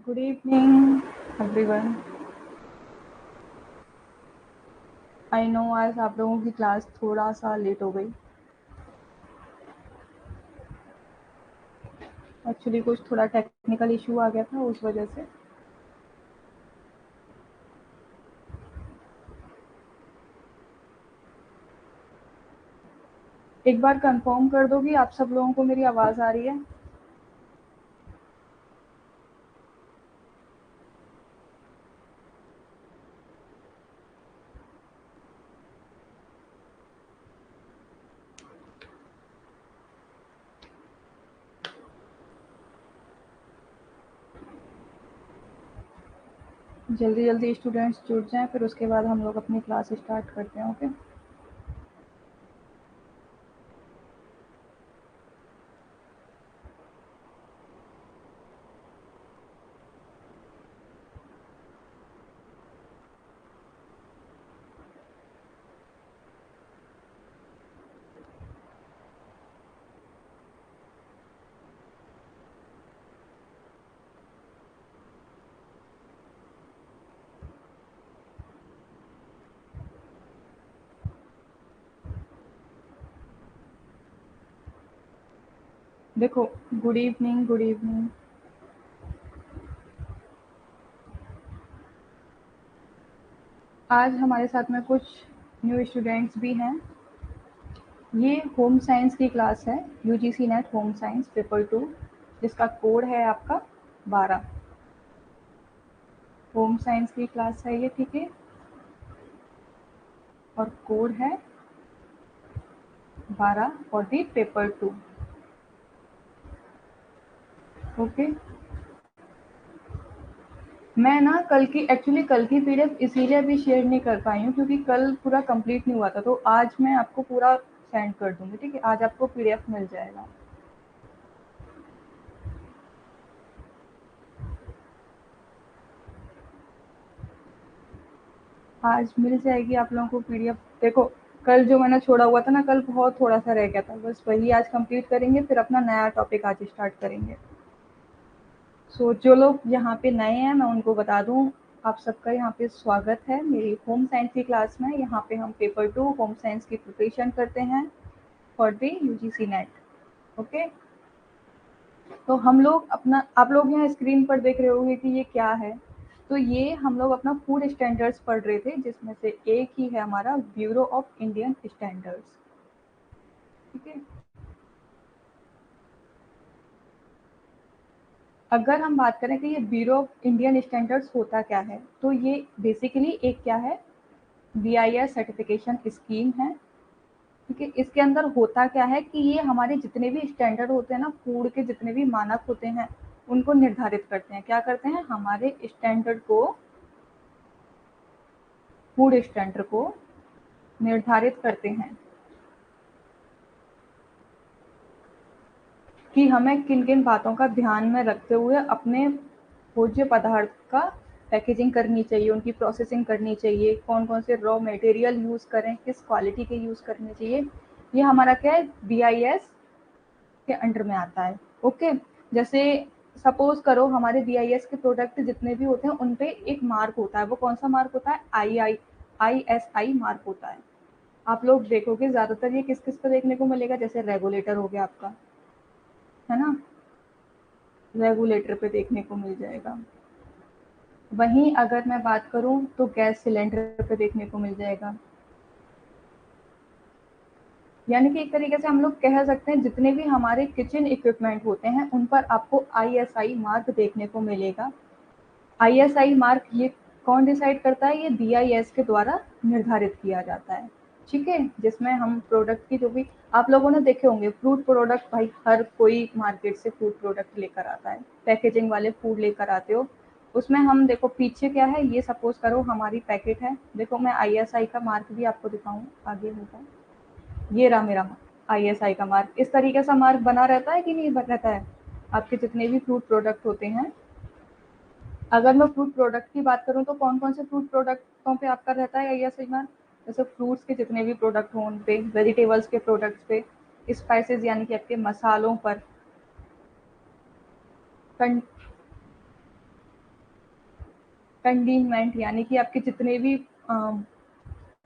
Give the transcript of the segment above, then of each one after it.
Good evening everyone. I know आज आप लोगों की क्लास थोड़ा सा लेट हो गई। एक्चुअली कुछ थोड़ा टेक्निकल इशू आ गया था उस वजह से। एक बार कंफर्म कर दो कि आप सब लोगों को मेरी आवाज़ आ रही है। जल्दी जल्दी स्टूडेंट्स जुड़ जाएं, फिर उसके बाद हम लोग अपनी क्लास स्टार्ट करते हैं। ओके, देखो, गुड इवनिंग गुड इवनिंग। आज हमारे साथ में कुछ न्यू स्टूडेंट्स भी हैं। ये होम साइंस की क्लास है, UGC net home science paper 2, जिसका कोड है आपका 12। होम साइंस की क्लास है ये, ठीक है, और कोड है 12 फॉर दी पेपर 2। ओके, मैं ना कल की पीडीएफ इसीलिए अभी शेयर नहीं कर पाई हूँ क्योंकि कल पूरा कंप्लीट नहीं हुआ था, तो आज मैं आपको पूरा सेंड कर दूंगी। ठीक है, आज आपको पीडीएफ मिल जाएगा। आज मिल जाएगी आप लोगों को पीडीएफ। देखो, कल जो मैंने छोड़ा हुआ था ना, कल बहुत थोड़ा सा रह गया था, बस वही आज कंप्लीट करेंगे, फिर अपना नया टॉपिक आज स्टार्ट करेंगे। सो जो लोग यहाँ पे नए हैं मैं उनको बता दूं, आप सबका यहाँ पे स्वागत है मेरी होम साइंस की क्लास में। यहाँ पे हम पेपर 2 होम साइंस की प्रिपरेशन करते हैं for the UGC net. Okay, तो हम लोग अपना, आप लोग यहाँ स्क्रीन पर देख रहे होंगे कि ये क्या है। तो ये हम लोग अपना फूड स्टैंडर्ड्स पढ़ रहे थे, जिसमें से एक ही है हमारा ब्यूरो ऑफ इंडियन स्टैंडर्ड्स। ठीक है, अगर हम बात करें कि ये ब्यूरो ऑफ इंडियन स्टैंडर्ड्स होता क्या है, तो ये बेसिकली एक क्या है, बीआईएस सर्टिफिकेशन स्कीम है। ठीक है, इसके अंदर होता क्या है कि ये हमारे जितने भी स्टैंडर्ड होते हैं ना, फूड के जितने भी मानक होते हैं, उनको निर्धारित करते हैं। क्या करते हैं, हमारे स्टैंडर्ड को, फूड स्टैंडर्ड को निर्धारित करते हैं कि हमें किन किन बातों का ध्यान में रखते हुए अपने भोज्य पदार्थ का पैकेजिंग करनी चाहिए, उनकी प्रोसेसिंग करनी चाहिए, कौन कौन से रॉ मटेरियल यूज़ करें, किस क्वालिटी के यूज़ करने चाहिए। ये हमारा क्या है, बीआईएस के अंडर में आता है। ओके, जैसे सपोज करो हमारे बीआईएस के प्रोडक्ट जितने भी होते हैं उन पे एक मार्क होता है। वो कौन सा मार्क होता है, आईएसआई मार्क होता है। आप लोग देखोगे ज्यादातर ये किस किस पे देखने को मिलेगा, जैसे रेगुलेटर हो गया आपका, है ना, रेगुलेटर पे देखने को मिल जाएगा। वहीं अगर मैं बात करूं तो गैस सिलेंडर पे देखने को मिल जाएगा। यानी कि एक तरीके से हम लोग कह सकते हैं जितने भी हमारे किचन इक्विपमेंट होते हैं उन पर आपको आईएसआई मार्क देखने को मिलेगा। आईएसआई मार्क ये कौन डिसाइड करता है, ये बीआईएस के द्वारा निर्धारित किया जाता है। ठीक है, जिसमें हम प्रोडक्ट की जो भी, आप लोगों ने देखे होंगे फ्रूट प्रोडक्ट, भाई हर कोई मार्केट से फ्रूट प्रोडक्ट लेकर आता है, पैकेजिंग वाले फूड लेकर आते हो। उसमें हम देखो पीछे क्या है, ये सपोज करो हमारी पैकेट है। देखो मैं आईएसआई का मार्क भी आपको दिखाऊं, आगे होगा, ये रहा मेरा आईएसआई का मार्क। इस तरीके से मार्क बना रहता है कि नहीं बना रहता है आपके जितने भी फ्रूट प्रोडक्ट होते हैं। अगर मैं फ्रूट प्रोडक्ट की बात करूँ तो कौन कौन से फ्रूट प्रोडक्टों पे आपका रहता है आईएसआई मार्क, जैसे फ्रूट्स के जितने भी प्रोडक्ट हों उन पे, वेजिटेबल्स के प्रोडक्ट्स पे, स्पाइसेस यानी कि आपके मसालों पर, कंडीनमेंट यानी कि आपके जितने भी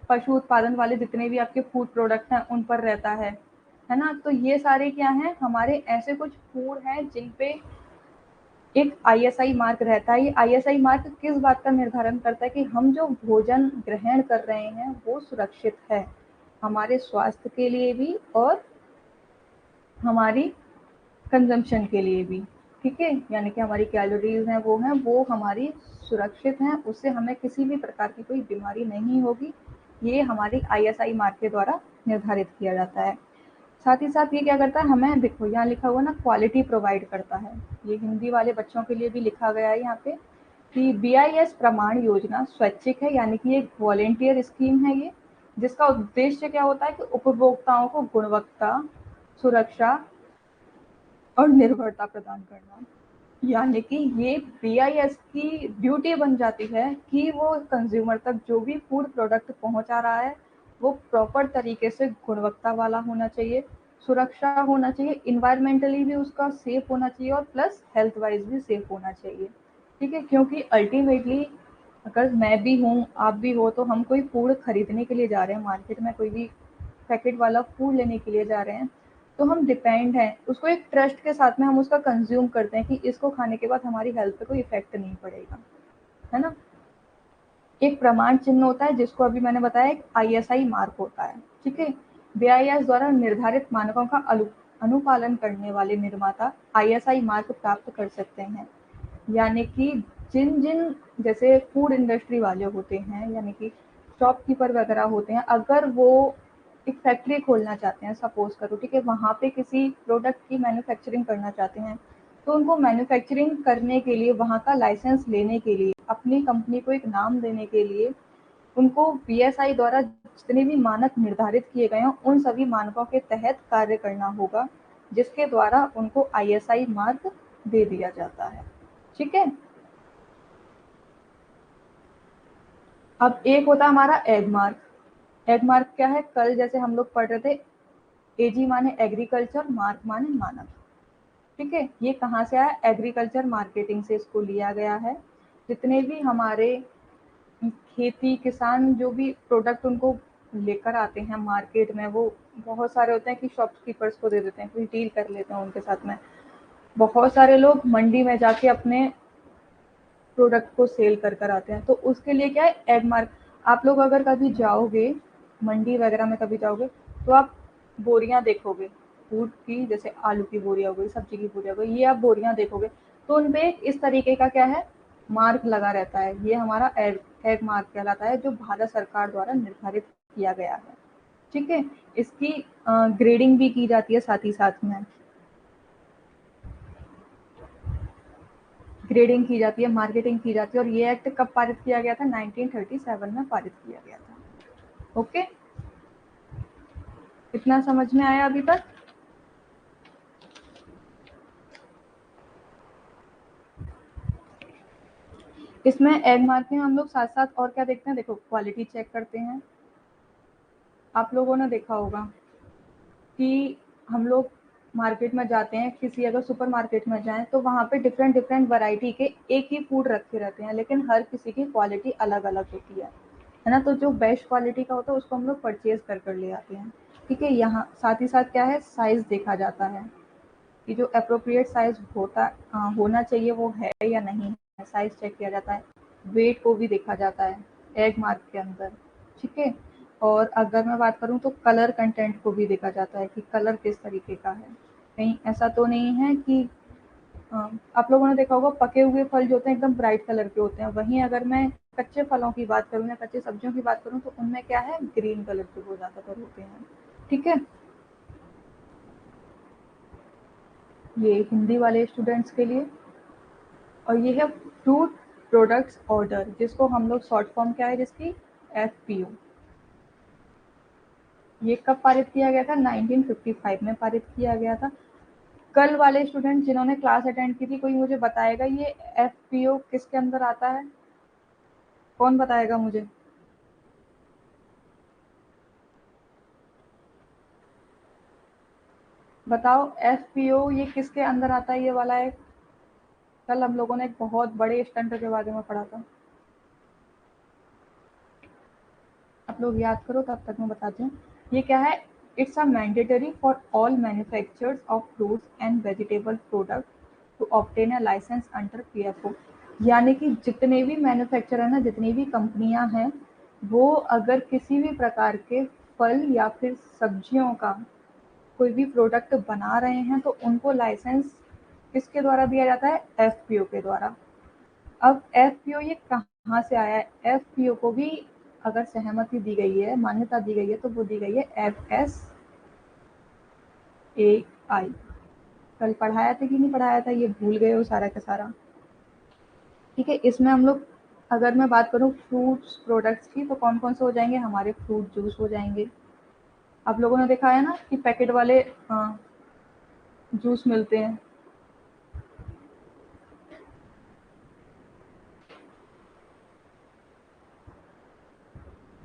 पशु उत्पादन वाले जितने भी आपके फूड प्रोडक्ट हैं उन पर रहता है ना। तो ये सारे क्या हैं, हमारे ऐसे कुछ फूड हैं जिन पे एक आईएसआई मार्क रहता है। ये आईएसआई मार्क किस बात का निर्धारण करता है कि हम जो भोजन ग्रहण कर रहे हैं वो सुरक्षित है हमारे स्वास्थ्य के लिए भी और हमारी कंजम्पशन के लिए भी, ठीक है। यानी कि हमारी कैलोरीज हैं वो हमारी सुरक्षित हैं, उससे हमें किसी भी प्रकार की कोई बीमारी नहीं होगी। ये हमारी आईएसआई मार्क के द्वारा निर्धारित किया जाता है। साथ ही साथ ये क्या करता है, हमें देखो यहाँ लिखा हुआ ना क्वालिटी प्रोवाइड करता है। ये हिंदी वाले बच्चों के लिए भी लिखा गया है यहाँ पे कि बीआईएस प्रमाण योजना स्वैच्छिक है, यानी कि एक वॉलेंटियर स्कीम है ये, जिसका उद्देश्य क्या होता है कि उपभोक्ताओं को गुणवत्ता, सुरक्षा और निर्भरता प्रदान करना। यानी कि ये बीआईएस की ड्यूटी बन जाती है कि वो कंज्यूमर तक जो भी फूड प्रोडक्ट पहुंचा रहा है वो प्रॉपर तरीके से गुणवत्ता वाला होना चाहिए, सुरक्षा होना चाहिए, इन्वायरमेंटली भी उसका सेफ होना चाहिए और प्लस हेल्थ वाइज भी सेफ होना चाहिए, ठीक है। क्योंकि अल्टीमेटली अगर मैं भी हूँ, आप भी हो, तो हम कोई फूड खरीदने के लिए जा रहे हैं मार्केट में, कोई भी पैकेट वाला फूड लेने के लिए जा रहे हैं, तो हम डिपेंड हैं उसको एक ट्रस्ट के साथ में हम उसका कंज्यूम करते हैं कि इसको खाने के बाद हमारी हेल्थ पे कोई इफेक्ट नहीं पड़ेगा, है ना। एक प्रमाण चिन्ह होता है जिसको अभी मैंने बताया एक आईएसआई मार्क होता है, ठीक है। बीआईएस द्वारा निर्धारित मानकों का अनुपालन करने वाले निर्माता आईएसआई मार्क प्राप्त कर सकते हैं। यानी कि जिन जिन जैसे फूड इंडस्ट्री वाले होते हैं, यानी कि शॉपकीपर वगैरह होते हैं, अगर वो एक फैक्ट्री खोलना चाहते हैं, सपोज करो, ठीक है, वहाँ पे किसी प्रोडक्ट की मैन्युफैक्चरिंग करना चाहते हैं, तो उनको मैन्युफैक्चरिंग करने के लिए, वहाँ का लाइसेंस लेने के लिए, अपनी कंपनी को एक नाम देने के लिए उनको बीएसआई द्वारा जितने भी मानक निर्धारित किए गए हैं उन सभी मानकों के तहत कार्य करना होगा, जिसके द्वारा उनको आईएसआई मार्क दे दिया जाता है, ठीक है। अब एक होता है हमारा एग मार्क। एग मार्क क्या है, कल जैसे हम लोग पढ़ रहे थे, एजी माने एग्रीकल्चर, मार्क माने मानक, ठीक है। ये कहाँ से आया, एग्रीकल्चर मार्केटिंग से इसको लिया गया है। जितने भी हमारे खेती किसान जो भी प्रोडक्ट उनको लेकर आते हैं मार्केट में, वो बहुत सारे होते हैं कि शॉपकीपर्स को दे देते हैं, कोई डील कर लेते हैं उनके साथ में। बहुत सारे लोग मंडी में जाके अपने प्रोडक्ट को सेल कर आते हैं, तो उसके लिए क्या है, एग मार्क। आप लोग अगर कभी जाओगे मंडी वगैरह में, कभी जाओगे तो आप बोरियां देखोगे फूड की, जैसे आलू की बोरियां हो गई, सब्जी की बोरियां हो गई, ये आप बोरियां देखोगे तो उनपे इस तरीके का क्या है, मार्क लगा रहता है। ये हमारा एग मार्क कहलाता है, जो भारत सरकार द्वारा निर्धारित किया गया है, ठीक है। इसकी ग्रेडिंग भी की जाती है, साथ ही साथ में ग्रेडिंग की जाती है, मार्केटिंग की जाती है। और ये एक्ट कब पारित किया गया था, 1937 में पारित किया गया था। ओके, इतना समझ में आया अभी तक। इसमें एग मार्क में हम लोग साथ साथ और क्या देखते हैं, देखो क्वालिटी चेक करते हैं। आप लोगों ने देखा होगा कि हम लोग मार्केट में जाते हैं, किसी अगर सुपर मार्केट में जाएं तो वहाँ पे डिफरेंट डिफरेंट वैरायटी के एक ही फूड रखे रहते हैं, लेकिन हर किसी की क्वालिटी अलग अलग होती है ना। तो जो बेस्ट क्वालिटी का होता है उसको हम लोग परचेज कर ले आते हैं, ठीक है। यहाँ साथ ही साथ क्या है, साइज देखा जाता है कि जो अप्रोप्रिएट साइज होना चाहिए वो है या नहीं है, साइज चेक किया जाता है। वेट को भी देखा जाता है एग मार्क के अंदर, ठीक है। और अगर मैं बात करूँ तो कलर कंटेंट को भी देखा जाता है कि कलर किस तरीके का है। कहीं ऐसा तो नहीं है कि आप लोगों ने देखा होगा पके हुए फल जो होते हैं एकदम ब्राइट कलर के होते हैं, वहीं अगर मैं कच्चे फलों की बात करूँ या कच्ची सब्जियों की बात करूँ तो उनमें क्या है, ग्रीन कलर के वो ज़्यादातर होते हैं, ठीक है। ये हिंदी वाले स्टूडेंट्स के लिए। और ये है फ्रूट प्रोडक्ट्स ऑर्डर, जिसको हम लोग शॉर्ट फॉर्म क्या है जिसकी, एफपीओ। ये कब पारित किया गया था, 1955 में पारित किया गया था। कल वाले स्टूडेंट जिन्होंने क्लास अटेंड की थी, कोई मुझे बताएगा ये एफपीओ किसके अंदर आता है, कौन बताएगा मुझे। बताओ एफपीओ ये किसके अंदर आता है, ये वाला है। कल हम लोगों ने एक बहुत बड़े स्टंट के बारे में पढ़ा था। आप लोग याद करो तब तक मैं बताती हूँ। ये क्या है? It's a mandatory for all manufacturers of fruits and vegetable product to obtain a licence under PFO. यानी कि जितने भी मैन्युफैक्चरर है ना, जितनी भी कंपनियां हैं, वो अगर किसी भी प्रकार के फल या फिर सब्जियों का कोई भी प्रोडक्ट बना रहे हैं तो उनको लाइसेंस किसके द्वारा दिया जाता है? एफपीओ के द्वारा। अब एफपीओ ये कहाँ से आया है? एफपीओ को भी अगर सहमति दी गई है, मान्यता दी गई है, तो वो दी गई है एफएसएआई। कल पढ़ाया था कि नहीं पढ़ाया था, ये भूल गए हो सारा का सारा। ठीक है, इसमें हम लोग, अगर मैं बात करूँ फ्रूट्स प्रोडक्ट्स की, तो कौन कौन से हो जाएंगे? हमारे फ्रूट जूस हो जाएंगे। आप लोगों ने देखा है ना कि पैकेट वाले जूस मिलते हैं।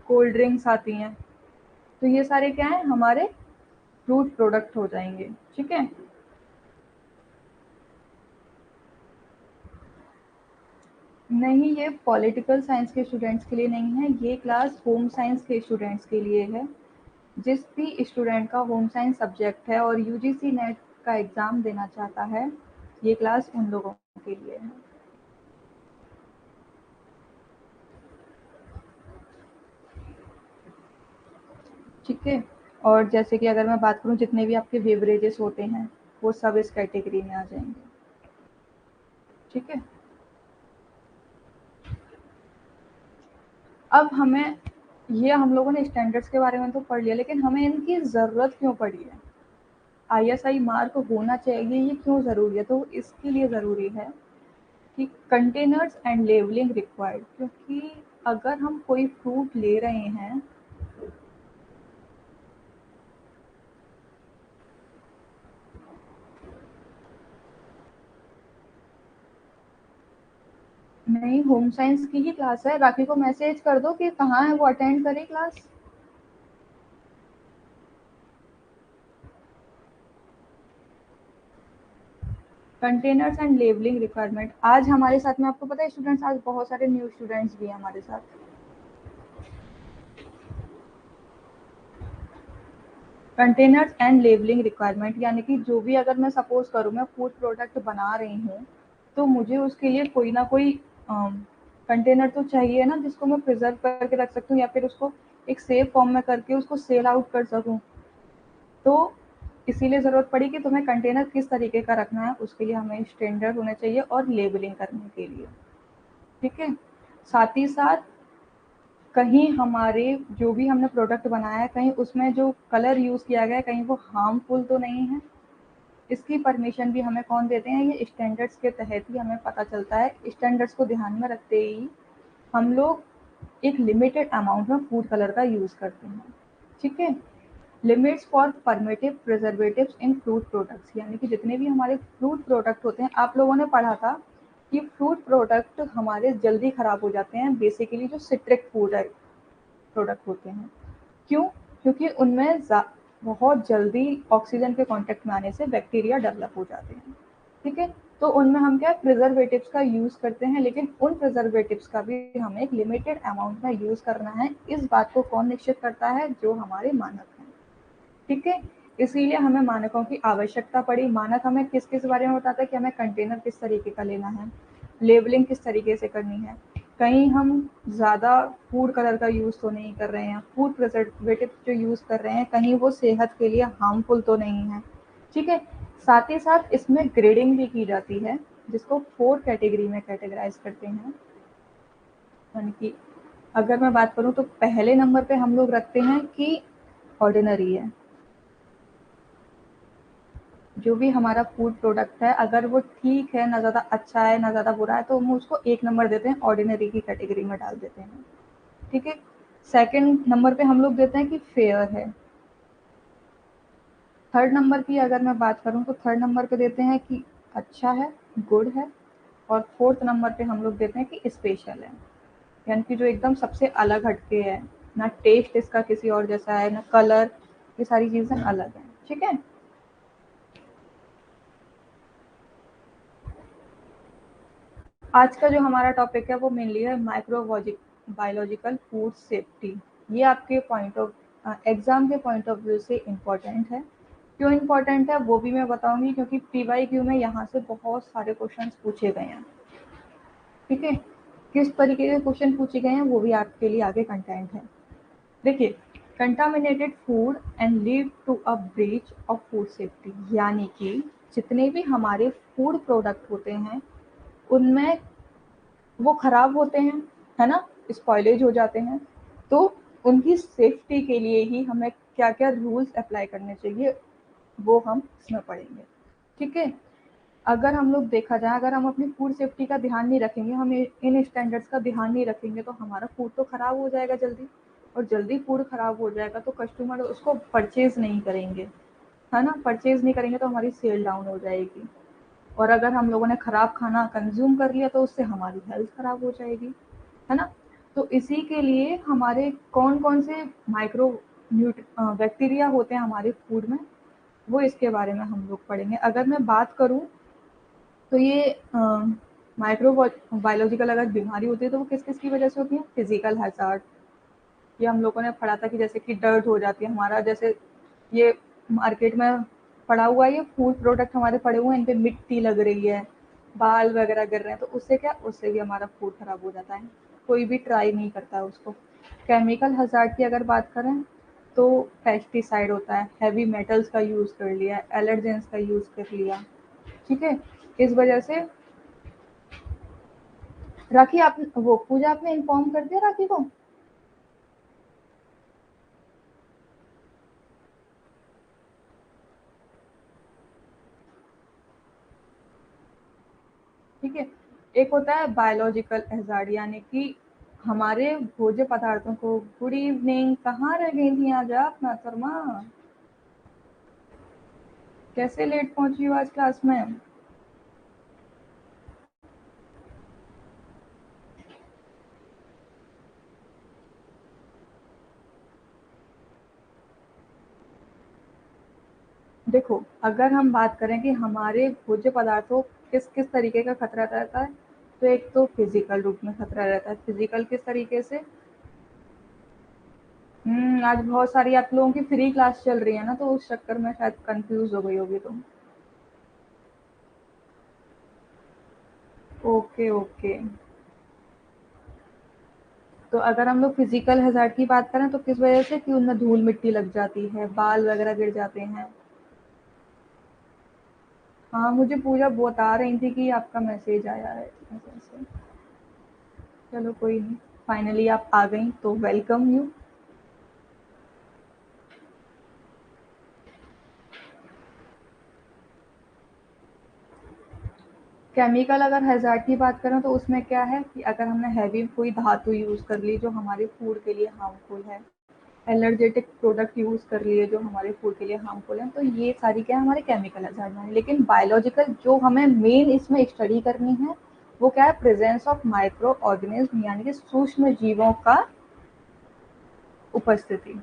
कोल्ड ड्रिंक्स आती हैं। तो ये सारे क्या हैं? हमारे फ्रूट प्रोडक्ट हो जाएंगे। ठीक है, नहीं, ये पॉलिटिकल साइंस के स्टूडेंट्स के लिए नहीं है, ये क्लास होम साइंस के स्टूडेंट्स के लिए है। जिस भी स्टूडेंट का होम साइंस सब्जेक्ट है और यूजीसी नेट का एग्ज़ाम देना चाहता है, ये क्लास उन लोगों के लिए है। ठीक है, और जैसे कि अगर मैं बात करूँ, जितने भी आपके बेवरेजेस होते हैं वो सब इस कैटेगरी में आ जाएंगे। ठीक है, अब हमें, ये हम लोगों ने स्टैंडर्ड्स के बारे में तो पढ़ लिया, लेकिन हमें इनकी ज़रूरत क्यों पड़ी है? आईएसआई मार्क होना चाहिए, ये क्यों ज़रूरी है? तो इसके लिए ज़रूरी है कि कंटेनर्स एंड लेबलिंग रिक्वायर्ड, क्योंकि अगर हम कोई फ्रूट ले रहे हैं, नहीं, होम साइंस की ही क्लास है। राखी को मैसेज कर दो कि कहाँ है, वो अटेंड करे class. Containers and labelling requirement, आज हमारे साथ में, आपको पता है स्टूडेंट्स, आज बहुत सारे न्यू स्टूडेंट्स भी हैं हमारे साथ। कंटेनर्स एंड लेबलिंग रिक्वायरमेंट यानी कि जो भी, अगर मैं सपोज करूँ मैं फूड प्रोडक्ट बना रही हूँ, तो मुझे उसके लिए कोई ना कोई कंटेनर तो चाहिए ना, जिसको मैं प्रिजर्व करके रख सकती हूँ या फिर उसको एक सेफ फॉर्म में करके उसको सेल आउट कर सकूँ। तो इसीलिए ज़रूरत पड़ी कि तुम्हें कंटेनर किस तरीके का रखना है, उसके लिए हमें स्टैंडर्ड होने चाहिए और लेबलिंग करने के लिए। ठीक है, साथ ही साथ कहीं हमारे जो भी हमने प्रोडक्ट बनाया है, कहीं उसमें जो कलर यूज़ किया गया है, कहीं वो हार्मफुल तो नहीं है, इसकी परमिशन भी हमें कौन देते हैं? ये स्टैंडर्ड्स के तहत ही हमें पता चलता है। स्टैंडर्ड्स को ध्यान में रखते ही हम लोग एक लिमिटेड अमाउंट में फूड कलर का यूज़ करते हैं। ठीक है, limits for primitive preservatives in fruit products, यानी कि जितने भी हमारे फ्रूट प्रोडक्ट होते हैं, आप लोगों ने पढ़ा था कि फ्रूट प्रोडक्ट हमारे जल्दी खराब हो जाते हैं, बेसिकली जो सिट्रिक फूड है प्रोडक्ट होते हैं। क्यों? क्योंकि उनमें बहुत जल्दी ऑक्सीजन के कांटेक्ट में आने से बैक्टीरिया डेवलप हो जाते हैं। ठीक है, तो उनमें हम क्या प्रिजर्वेटिव्स का यूज़ करते हैं, लेकिन उन प्रिजर्वेटिव्स का भी हमें एक लिमिटेड अमाउंट में यूज़ करना है। इस बात को कौन निश्चित करता है? जो हमारे मानक हैं। ठीक है, इसीलिए हमें मानकों की आवश्यकता पड़ी। मानक हमें किस किस बारे में बताता है कि हमें कंटेनर किस तरीके का लेना है, लेबलिंग किस तरीके से करनी है, कहीं हम ज़्यादा फूड कलर का यूज़ तो नहीं कर रहे हैं, फूड प्रिजर्वेटिव जो यूज़ कर रहे हैं कहीं वो सेहत के लिए हार्मफुल तो नहीं है। ठीक है, साथ ही साथ इसमें ग्रेडिंग भी की जाती है, जिसको 4 कैटेगरी में कैटेगराइज करते हैं। यानी कि अगर मैं बात करूँ तो पहले नंबर पे हम लोग रखते हैं कि ऑर्डिनरी है। जो भी हमारा फूड प्रोडक्ट है, अगर वो ठीक है, ना ज़्यादा अच्छा है ना ज़्यादा बुरा है, तो हम उसको 1 नंबर देते हैं, ऑर्डिनरी की कैटेगरी में डाल देते हैं। ठीक है, सेकंड नंबर पे हम लोग देते हैं कि फेयर है। थर्ड नंबर की अगर मैं बात करूँ तो थर्ड नंबर पे देते हैं कि अच्छा है, गुड है। और फोर्थ नंबर पे हम लोग देते हैं कि स्पेशल है, यानी कि जो एकदम सबसे अलग हटके है, ना टेस्ट इसका किसी और जैसा है, ना कलर, ये सारी चीज़ें अलग हैं। ठीक है, आज का जो हमारा टॉपिक है वो मेनली है माइक्रो बायोलॉजिकल फूड सेफ्टी, ये आपके पॉइंट ऑफ एग्जाम के पॉइंट ऑफ व्यू से इम्पोर्टेंट है। क्यों इम्पोर्टेंट है वो भी मैं बताऊंगी, क्योंकि PYQ में यहाँ से बहुत सारे क्वेश्चन पूछे गए हैं। ठीक है, किस तरीके के क्वेश्चन पूछे गए हैं वो भी आपके लिए आगे कंटेंट है। देखिए, contaminated food and lead to a breach of food safety, यानी कि जितने भी हमारे फूड प्रोडक्ट होते हैं उनमें वो खराब होते हैं, है ना, स्पॉइलेज हो जाते हैं, तो उनकी सेफ्टी के लिए ही हमें क्या क्या रूल्स अप्लाई करने चाहिए वो हम इसमें पढ़ेंगे। ठीक है, अगर हम लोग देखा जाए, अगर हम अपनी फूड सेफ्टी का ध्यान नहीं रखेंगे, हम इन स्टैंडर्ड्स का ध्यान नहीं रखेंगे, तो हमारा फूड तो खराब हो जाएगा जल्दी, और जल्दी फूड खराब हो जाएगा तो कस्टमर उसको परचेज नहीं करेंगे, है ना, परचेज नहीं करेंगे तो हमारी सेल डाउन हो जाएगी, और अगर हम लोगों ने खराब खाना कंज्यूम कर लिया तो उससे हमारी हेल्थ खराब हो जाएगी, है ना। तो इसी के लिए हमारे कौन कौन से माइक्रो बैक्टीरिया होते हैं हमारे फूड में, वो इसके बारे में हम लोग पढ़ेंगे। अगर मैं बात करूं तो ये माइक्रो बायोलॉजिकल अगर बीमारी होती है तो वो किस किस की वजह से होती है? फिजिकल हैजार्ड, ये हम लोगों ने पढ़ा था कि जैसे कि डर्ट हो जाती है हमारा, जैसे ये मार्केट में पड़ा हुआ है, ये फूड प्रोडक्ट हमारे पड़े हुए हैं, इन पे मिट्टी लग रही है, बाल वगैरह गिर रहे हैं, तो उससे क्या, उससे भी हमारा फूड खराब हो जाता है, कोई भी ट्राई नहीं करता है उसको। केमिकल हजार्ड की अगर बात करें तो पेस्टिसाइड होता है, हैवी मेटल्स का यूज़ कर लिया, एलर्जेंस का यूज़ कर लिया। ठीक है, इस वजह से राखी, आप वो पूजा आपने इन्फॉर्म कर दिया राखी को? ठीक है, एक होता है बायोलॉजिकल हैजार्ड, यानी कि हमारे भोज्य पदार्थों को, गुड इवनिंग, कहाँ रह गई थी आज आप मोहतरमा, कैसे लेट पहुंची हो आज क्लास में? देखो, अगर हम बात करें कि हमारे भोज्य पदार्थों किस किस तरीके का खतरा रहता है, तो एक तो फिजिकल रूप में खतरा रहता है। फिजिकल किस तरीके से? आज बहुत सारी आप लोगों की फ्री क्लास चल रही है ना, तो उस चक्कर में शायद कंफ्यूज हो गई होगी तुम। ओके ओके, तो अगर हम लोग फिजिकल हैजार्ड की बात करें तो किस वजह से, कि उनमें धूल मिट्टी लग जाती है, बाल वगैरह गिर जाते हैं। हाँ, मुझे पूजा बता रही थी कि आपका मैसेज आया है ऐसे। चलो कोई नहीं, फाइनली आप आ गई तो वेलकम यू। केमिकल अगर हैजार्ड की बात करें तो उसमें क्या है कि अगर हमने हैवी कोई धातु यूज़ कर ली जो हमारे फूड के लिए हार्मफुल है, एलर्जेटिक प्रोडक्ट यूज़ कर लिए जो हमारे फूड के लिए हार्मफुल हैं, तो ये सारी क्या है, हमारे केमिकल हैजार्ड में है। लेकिन बायोलॉजिकल जो हमें मेन इसमें स्टडी करनी है वो क्या है, प्रेजेंस ऑफ माइक्रो ऑर्गेनिज्म, यानी कि सूक्ष्म जीवों का उपस्थिति।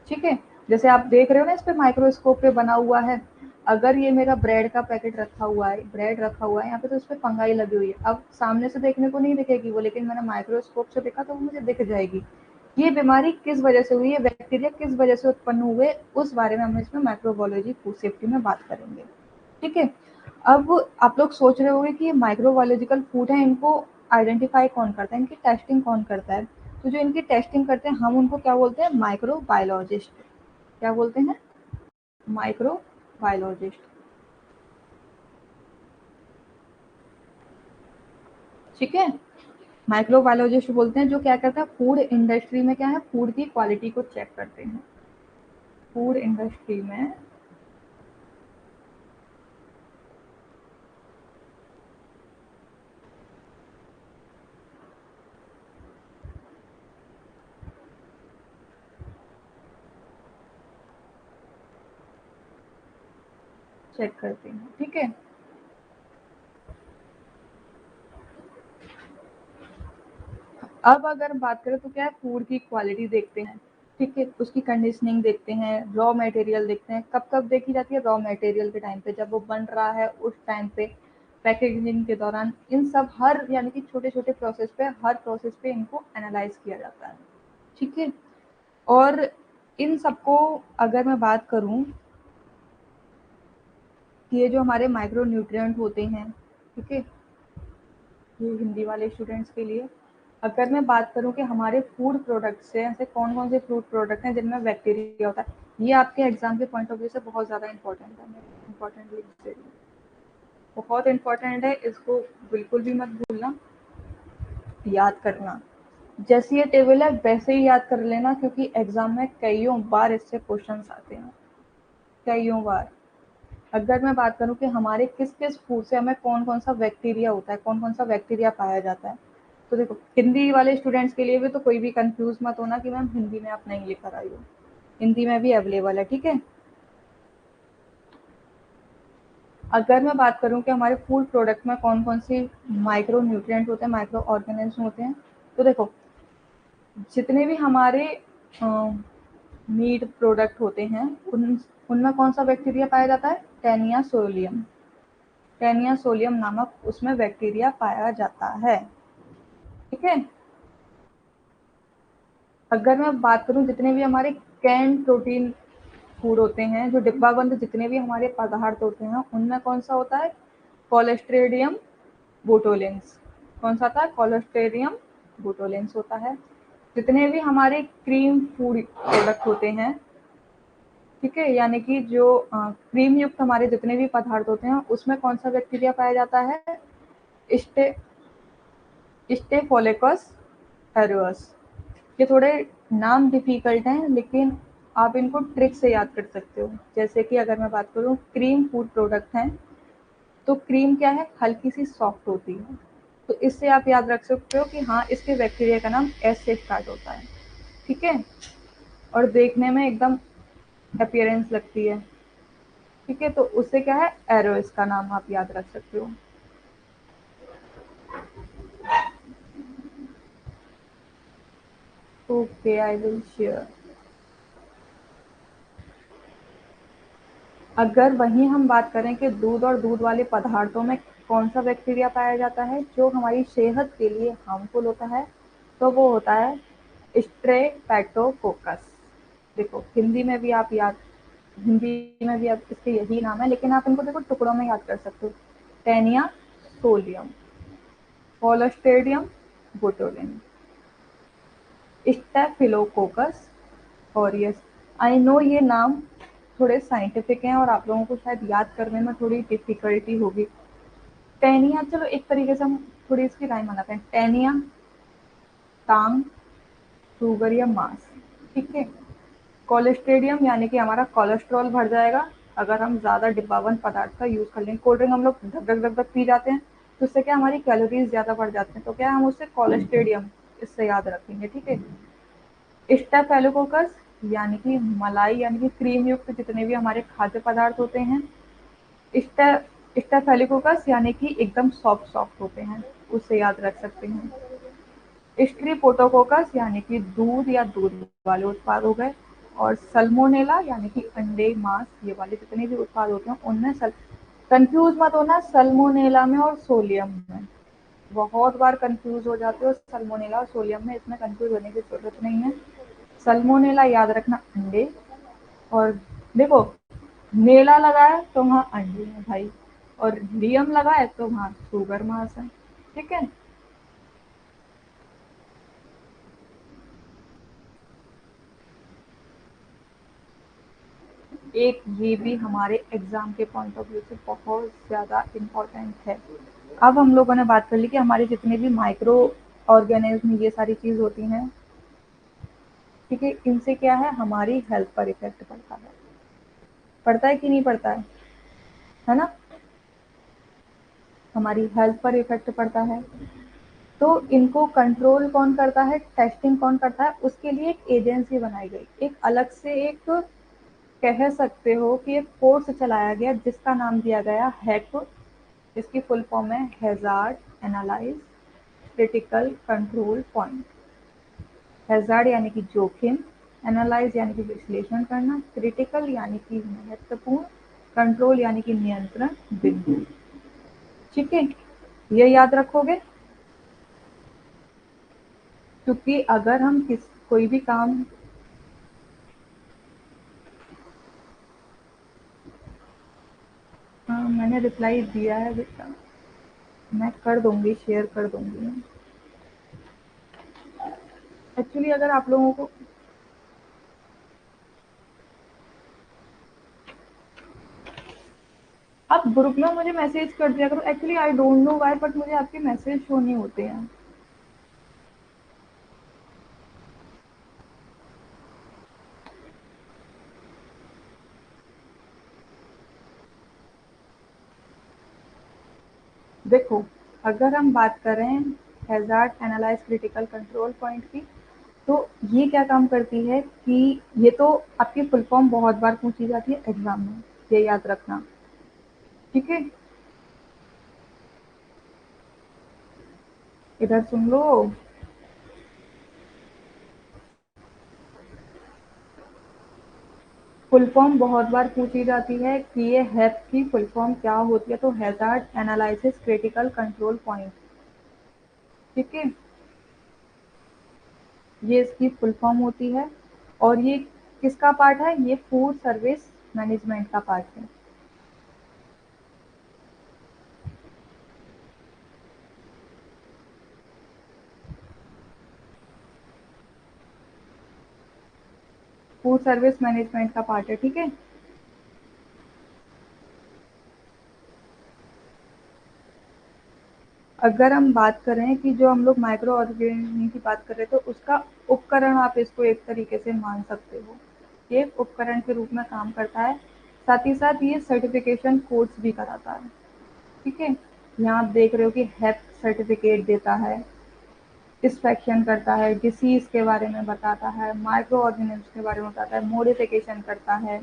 ठीक है, जैसे आप देख रहे हो ना, इस पे माइक्रोस्कोप पे बना हुआ है। अगर ये मेरा ब्रेड का पैकेट रखा हुआ है, ब्रेड रखा हुआ है यहाँ पे, तो उस पे फंगाई लगी हुई है। अब सामने से देखने को नहीं दिखेगी वो, लेकिन मैंने माइक्रोस्कोप से देखा तो वो मुझे दिख जाएगी। ये बीमारी किस वजह से हुई है, बैक्टीरिया किस वजह से उत्पन्न हुए, उस बारे में हम इसमें माइक्रोबायोलॉजी फूड सेफ्टी में बात करेंगे। ठीक है, अब आप लोग सोच रहे होंगे कि ये माइक्रोबायोलॉजिकल फूड है, इनको आइडेंटिफाई कौन करता है, इनकी टेस्टिंग कौन करता है? तो जो इनकी टेस्टिंग करते हैं हम उनको क्या बोलते हैं, माइक्रोबायोलॉजिस्ट। क्या बोलते हैं? माइक्रोबायोलॉजिस्ट। ठीक है, माइक्रोबायोलॉजिस्ट बोलते हैं जो क्या करता है, फूड इंडस्ट्री में क्या है, फूड की क्वालिटी को चेक करते हैं। फूड इंडस्ट्री में चेक करते हैं। ठीक है, अब अगर बात करें तो क्या है, फूड की क्वालिटी देखते हैं। ठीक है, उसकी कंडीशनिंग देखते हैं, रॉ मटेरियल देखते हैं। कब कब देखी जाती है? रॉ मटेरियल के टाइम पे, जब वो बन रहा है उस टाइम पे, पैकेजिंग के दौरान, इन सब हर, यानी कि छोटे छोटे प्रोसेस पे, हर प्रोसेस पे इनको एनालाइज किया जाता है। ठीक है, और इन सबको अगर मैं बात करूं कि ये जो हमारे माइक्रो न्यूट्रिएंट होते हैं, ठीक है, ये हिंदी वाले स्टूडेंट्स के लिए, अगर मैं बात करूं कि हमारे फूड प्रोडक्ट्स से ऐसे कौन कौन से फूड प्रोडक्ट हैं जिनमें बैक्टीरिया होता है, ये आपके एग्जाम के पॉइंट ऑफ व्यू से बहुत ज़्यादा इंपॉर्टेंट है। इंपॉर्टेंटली बहुत इंपॉर्टेंट है, इसको बिल्कुल भी मत भूलना, याद करना। जैसे ये टेबल है वैसे ही याद कर लेना, क्योंकि एग्जाम में कईयों बार इससे क्वेश्चंस आते हैं, कईयों बार। अगर मैं बात करूं कि हमारे किस किस फूड से हमें कौन कौन सा बैक्टीरिया होता है, कौन कौन सा बैक्टीरिया पाया जाता है, तो देखो हिंदी वाले स्टूडेंट्स के लिए भी तो कोई भी कंफ्यूज मत होना कि मैम हिंदी में आप नहीं लेकर आई हो, हिंदी में भी अवेलेबल है, ठीक है। अगर मैं बात करूं कि हमारे फूड प्रोडक्ट में कौन कौन सी माइक्रो न्यूट्रिएंट होते हैं, माइक्रो ऑर्गेनिज्म होते हैं, तो देखो जितने भी हमारे मीट प्रोडक्ट होते हैं उनमें कौन सा बैक्टीरिया पाया जाता है, टेनिया सोलियम। टेनिया सोलियम नामक उसमें बैक्टीरिया पाया जाता है, ठीक है। अगर मैं बात करूं जितने भी हमारे कैन प्रोटीन फूड होते हैं, जो डिब्बाबंद जितने भी हमारे पदार्थ होते हैं, उनमें कौन सा होता है, कोलेस्ट्रेडियम बोटोलेंस। कौन सा था, कोलेस्ट्रेडियम बोटोलेंस होता है। जितने भी हमारे क्रीम फूड प्रोडक्ट होते हैं, ठीक है, यानी कि जो क्रीम युक्त हमारे जितने भी पदार्थ होते हैं उसमें कौन सा बैक्टीरिया पाया जाता है, स्टे स्टेफोलेकस एरियस। ये थोड़े नाम डिफिकल्ट हैं, लेकिन आप इनको ट्रिक से याद कर सकते हो। जैसे कि अगर मैं बात करूँ क्रीम फूड प्रोडक्ट हैं, तो क्रीम क्या है, हल्की सी सॉफ्ट होती है, तो इससे आप याद रख सकते हो कि हाँ इसके बैक्टीरिया का नाम एस से स्टार्ट होता है, ठीक है, और देखने में एकदम अपीयरेंस लगती है, ठीक है, तो उससे क्या है, एरोस का नाम आप याद रख सकते हो। Okay, I will share. अगर वहीं हम बात करें कि दूध और दूध वाले पदार्थों में कौन सा बैक्टीरिया पाया जाता है जो हमारी सेहत के लिए हार्मफुल होता है, तो वो होता है स्ट्रेप्टोकोकस। देखो हिंदी में भी आप याद, हिंदी में भी आप इसके यही नाम है, लेकिन आप इनको देखो टुकड़ों में याद कर सकते हो, Taenia solium, Clostridium botulin, Staphylococcus aureus. I know ये नाम थोड़े साइंटिफिक हैं और आप लोगों को शायद याद करने में थोड़ी डिफिकल्टी होगी। टेनिया, चलो एक तरीके से हम थोड़ी इसकी राइम बनाते हैं, टेनिया टांग शुगर या मांस, ठीक है। कोलेस्ट्रेडियम यानी कि हमारा कोलेस्ट्रॉल बढ़ जाएगा अगर हम ज़्यादा डिब्बाबंद पदार्थ का यूज़ कर लें। कोल्ड ड्रिंक हम लोग धक धक धक धक पी जाते हैं, तो उससे क्या हमारी कैलोरीज ज़्यादा बढ़ जाती हैं, तो क्या हम उससे कोलेस्ट्रेडियम इससे याद रखेंगे, ठीक है। स्टेफिलोकोकस यानी कि मलाई यानी कि क्रीम युक्त जितने भी हमारे खाद्य पदार्थ होते हैं। स्टेफिलोकोकस यानी कि एकदम सॉफ्ट सॉफ्ट होते हैं, उससे याद रख सकते हैं। स्ट्रेप्टोकोकस यानी कि दूध या दूध वाले उत्पाद हो गए, और सल्मोनेला यानी कि अंडे मांस ये वाले जितने भी उत्पाद होते हैं उनमें कंफ्यूज मत होना सल्मोनेला में और सोलियम में, बहुत बार कंफ्यूज हो जाते हो सल्मोनेला और सोलियम में, इसमें कंफ्यूज होने की जरूरत नहीं है। सल्मोनेला याद रखना अंडे, और देखो नेला लगा है तो वहाँ अंडे है भाई, और लियम लगा है तो वहाँ शुगर मास है, ठीक है। एक ये भी हमारे एग्जाम के पॉइंट ऑफ व्यू से बहुत ज़्यादा इम्पोर्टेंट है। अब हम लोगों ने बात कर ली कि हमारे जितने भी माइक्रो ऑर्गेनिज्म ये सारी चीज़ होती हैं, ठीक है, इनसे क्या है, हमारी हेल्थ पर इफेक्ट पड़ता है, पड़ता है कि नहीं पड़ता है ना, हमारी हेल्थ पर इफेक्ट पड़ता है। तो इनको कंट्रोल कौन करता है, टेस्टिंग कौन करता है, उसके लिए एक एजेंसी बनाई गई, एक अलग से एक कह सकते हो कि एक कोर्स चलाया गया जिसका नाम दिया गया हैक, जिसकी फुल फॉर्म है hazard analyse critical control point. Hazard यानी कि जोखिम, एनालाइज यानी कि विश्लेषण करना, क्रिटिकल यानी कि महत्वपूर्ण, कंट्रोल यानी कि नियंत्रण बिंदु, ठीक है, ये याद रखोगे। क्योंकि अगर हम किस कोई भी काम मैंने रिप्लाई दिया है बेटा, मैं कर दूंगी, शेयर कर दूंगी। एक्चुअली अगर आप लोगों को आप ग्रुप में मुझे मैसेज कर दिया करो। Actually I don't know why but मुझे आपके मैसेज शो नहीं होते हैं। देखो, अगर हम बात करें hazard analyse critical control point की, तो ये क्या काम करती है कि ये तो आपकी फुल फॉर्म बहुत बार पूछी जाती है एग्जाम में, ये याद रखना। ठीक है, इधर सुन लो। फुल फॉर्म बहुत बार पूछी जाती है कि ये हैप की फुल फॉर्म क्या होती है, तो hazard analysis critical control point. ठीक है, ये इसकी फुल फॉर्म होती है। और ये किसका पार्ट है? ये फूड सर्विस मैनेजमेंट का पार्ट है। फूड सर्विस मैनेजमेंट का पार्ट है। ठीक है, अगर हम बात करें कि जो हम लोग माइक्रो ऑर्गेनिज्म की बात कर रहे थे, तो उसका उपकरण आप इसको एक तरीके से मान सकते हो। ये एक उपकरण के रूप में काम करता है। साथ ही साथ ये सर्टिफिकेशन कोर्स भी कराता है। ठीक है, यहाँ आप देख रहे हो कि हैप सर्टिफिकेट देता है, इंस्पेक्शन करता है, डिसीज के बारे में बताता है, माइक्रो ऑर्गेनिज्म के बारे में बताता है, मॉडिफिकेशन करता है,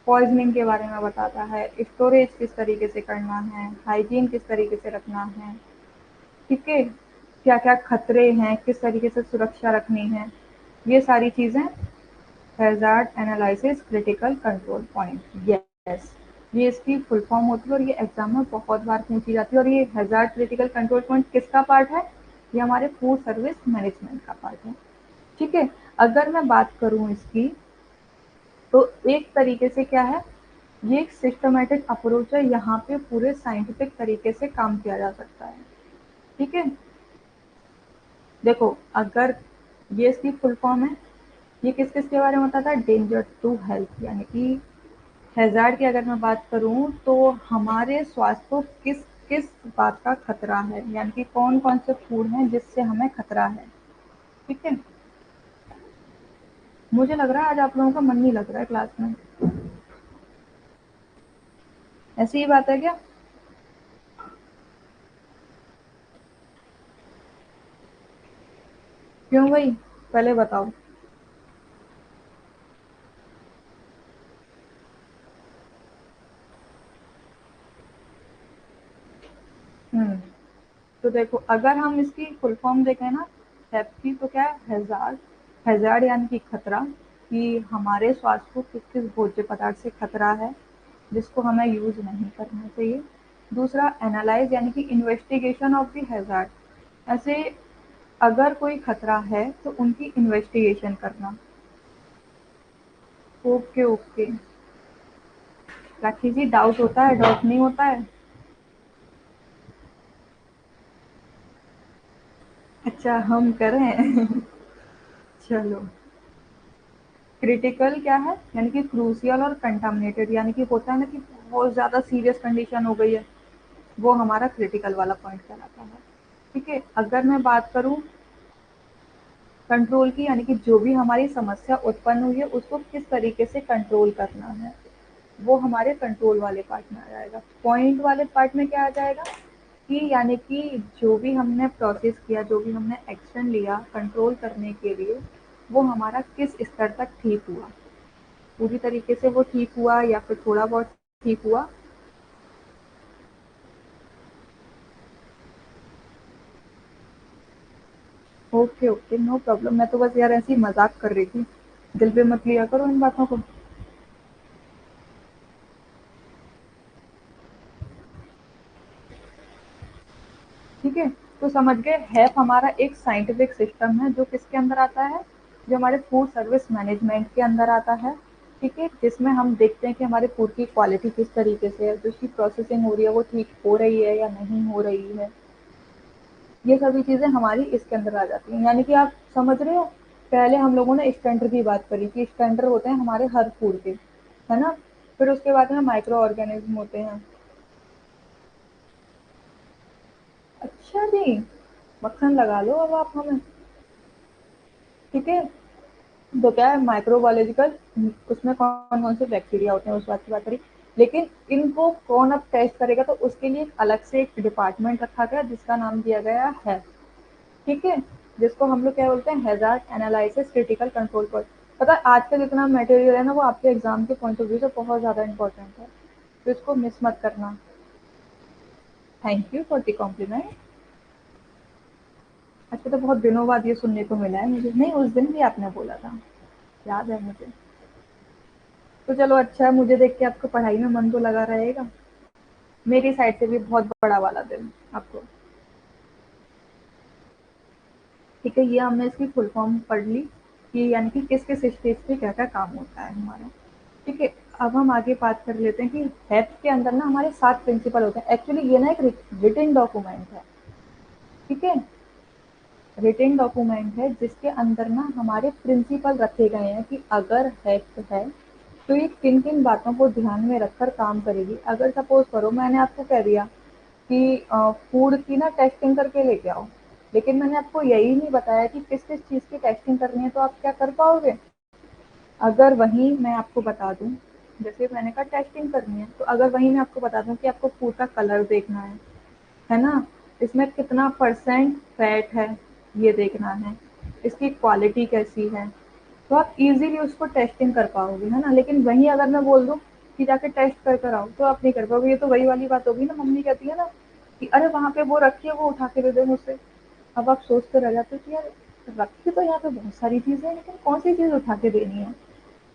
पॉइजनिंग के बारे में बताता है, स्टोरेज किस तरीके से करना है, हाइजीन किस तरीके से रखना है। ठीक है, क्या क्या खतरे हैं, किस तरीके से सुरक्षा रखनी है, ये सारी चीज़ें hazard analysis critical control point. Yes, ये इसकी फुल फॉर्म होती है और ये एग्जाम में बहुत बार पूछी जाती है। और ये हैजार्ड क्रिटिकल कंट्रोल पॉइंट किसका पार्ट है? ये हमारे फूड सर्विस मैनेजमेंट का पार्ट है। ठीक है, अगर मैं बात करूं इसकी, तो एक तरीके से क्या है, ये एक सिस्टमेटिक अप्रोच है। यहाँ पे पूरे साइंटिफिक तरीके से काम किया जा सकता है। ठीक है, देखो, अगर ये इसकी फुल फॉर्म है, ये किस किस के बारे में बताता है? डेंजर टू हेल्थ, यानी कि हैजार्ड की अगर मैं बात करूं तो हमारे स्वास्थ्य को किस किस बात का खतरा है, यानी कि कौन कौन से फूड हैं जिससे हमें खतरा है। ठीक है, मुझे लग रहा है आज आप लोगों का मन नहीं लग रहा है क्लास में। ऐसी ही बात है क्या? क्यों भाई, पहले बताओ। हम्म, तो देखो, अगर हम इसकी फुल फॉर्म देखें ना, हैप की, तो क्या है? हैजार्ड, हैजार्ड यानी कि खतरा, कि हमारे स्वास्थ्य को किस किस भोज्य पदार्थ से खतरा है जिसको हमें यूज नहीं करना चाहिए। दूसरा, एनालाइज यानी कि इन्वेस्टिगेशन ऑफ द हैजार्ड, ऐसे अगर कोई खतरा है तो उनकी इन्वेस्टिगेशन करना। ओके ओके, राखी जी, डाउट होता है? डाउट नहीं होता है? अच्छा, हम करें? चलो, क्रिटिकल क्या है? यानी कि क्रूशियल और कंटामिनेटेड, यानी कि होता है ना कि बहुत ज़्यादा सीरियस कंडीशन हो गई है, वो हमारा क्रिटिकल वाला पॉइंट कहलाता है। ठीक है, अगर मैं बात करूँ कंट्रोल की, यानी कि जो भी हमारी समस्या उत्पन्न हुई है उसको किस तरीके से कंट्रोल करना है, वो हमारे कंट्रोल वाले पार्ट में आ जाएगा। पॉइंट वाले पार्ट में क्या आ जाएगा कि यानी कि जो भी हमने प्रोसेस किया, जो भी हमने एक्शन लिया कंट्रोल करने के लिए, वो हमारा किस स्तर तक ठीक हुआ, पूरी तरीके से वो ठीक हुआ या फिर थोड़ा बहुत ठीक हुआ। ओके ओके, नो प्रॉब्लम, मैं तो बस यार ऐसे ही मजाक कर रही थी, दिल पे मत लिया करो इन बातों को। ठीक है, तो समझ गए, हैप हमारा एक साइंटिफिक सिस्टम है जो किसके अंदर आता है? जो हमारे फूड सर्विस मैनेजमेंट के अंदर आता है। ठीक है, जिसमें हम देखते हैं कि हमारे फूड की क्वालिटी किस तरीके से है, जो उसकी प्रोसेसिंग हो रही है वो ठीक हो रही है या नहीं हो रही है। ये सभी चीज़ें हमारी इसके अंदर आ जाती हैं। यानी कि आप समझ रहे हो, पहले हम लोगों ने स्टैंडर्ड की बात करी कि स्टैंडर्ड होते हैं हमारे हर फूड के, है ना? फिर उसके बाद में माइक्रो ऑर्गेनिज्म होते हैं। अच्छा जी, मक्खन लगा लो अब आप हमें। ठीक है, तो क्या है माइक्रोबायोलॉजिकल, उसमें कौन कौन से बैक्टीरिया होते हैं उस बात की बात करी। लेकिन इनको कौन अब टेस्ट करेगा, तो उसके लिए अलग से एक डिपार्टमेंट रखा गया जिसका नाम दिया गया है, ठीक है, जिसको हम लोग क्या बोलते हैं, हैजार्ड एनालिसिस क्रिटिकल कंट्रोल पर। पता है आज का जितना मटेरियल है ना वो आपके एग्जाम के पॉइंट ऑफ व्यू से बहुत ज़्यादा इंपॉर्टेंट है, तो इसको मिस मत करना। Thank you for the compliment. अच्छा, तो बहुत दिनों बाद ये सुनने को मिला है मुझे, नहीं उस दिन भी आपने बोला था, याद है मुझे। तो चलो अच्छा है, मुझे देख के आपको पढ़ाई में मन तो लगा रहेगा। मेरी साइड से भी बहुत बड़ा वाला दिन आपको। ठीक है, ये हमने इसकी फुल फॉर्म पढ़ ली कि यानी कि किस किस स्टेज पे क्या क्या काम होता है हमारा। ठीक है, अब हम आगे बात कर लेते हैं कि हेल्थ के अंदर ना हमारे 7 प्रिंसिपल होते हैं। एक्चुअली ये ना एक रिटन डॉक्यूमेंट है, ठीक है, रिटन डॉक्यूमेंट है जिसके अंदर ना हमारे प्रिंसिपल रखे गए हैं कि अगर हेल्थ है तो ये किन किन बातों को ध्यान में रखकर काम करेगी। अगर सपोज करो मैंने आपको कह दिया कि फूड की ना टेस्टिंग करके लेके आओ, लेकिन मैंने आपको यही नहीं बताया कि किस किस चीज़ की टेस्टिंग करनी है, तो आप क्या कर पाओगे। अगर वहीं मैं आपको बता दूं, जैसे मैंने कहा टेस्टिंग करनी है, तो अगर वहीं मैं आपको बता दूं कि आपको फूड का कलर देखना है ना, इसमें कितना परसेंट फैट है ये देखना है, इसकी क्वालिटी कैसी है, तो आप इजीली उसको टेस्टिंग कर पाओगे, है ना। लेकिन वहीं अगर मैं बोल दूं कि जाके टेस्ट कर कर आओ, तो आप नहीं कर पाओगे। ये तो वही वाली बात होगी ना, मम्मी कहती है ना कि अरे वहां पे वो रखी है, वो उठा के दे दे मुझसे। अब आप सोचते रह जाते हो कि यार रखी तो यहाँ पे बहुत सारी चीजें हैं, लेकिन कौन सी चीज उठा के देनी है,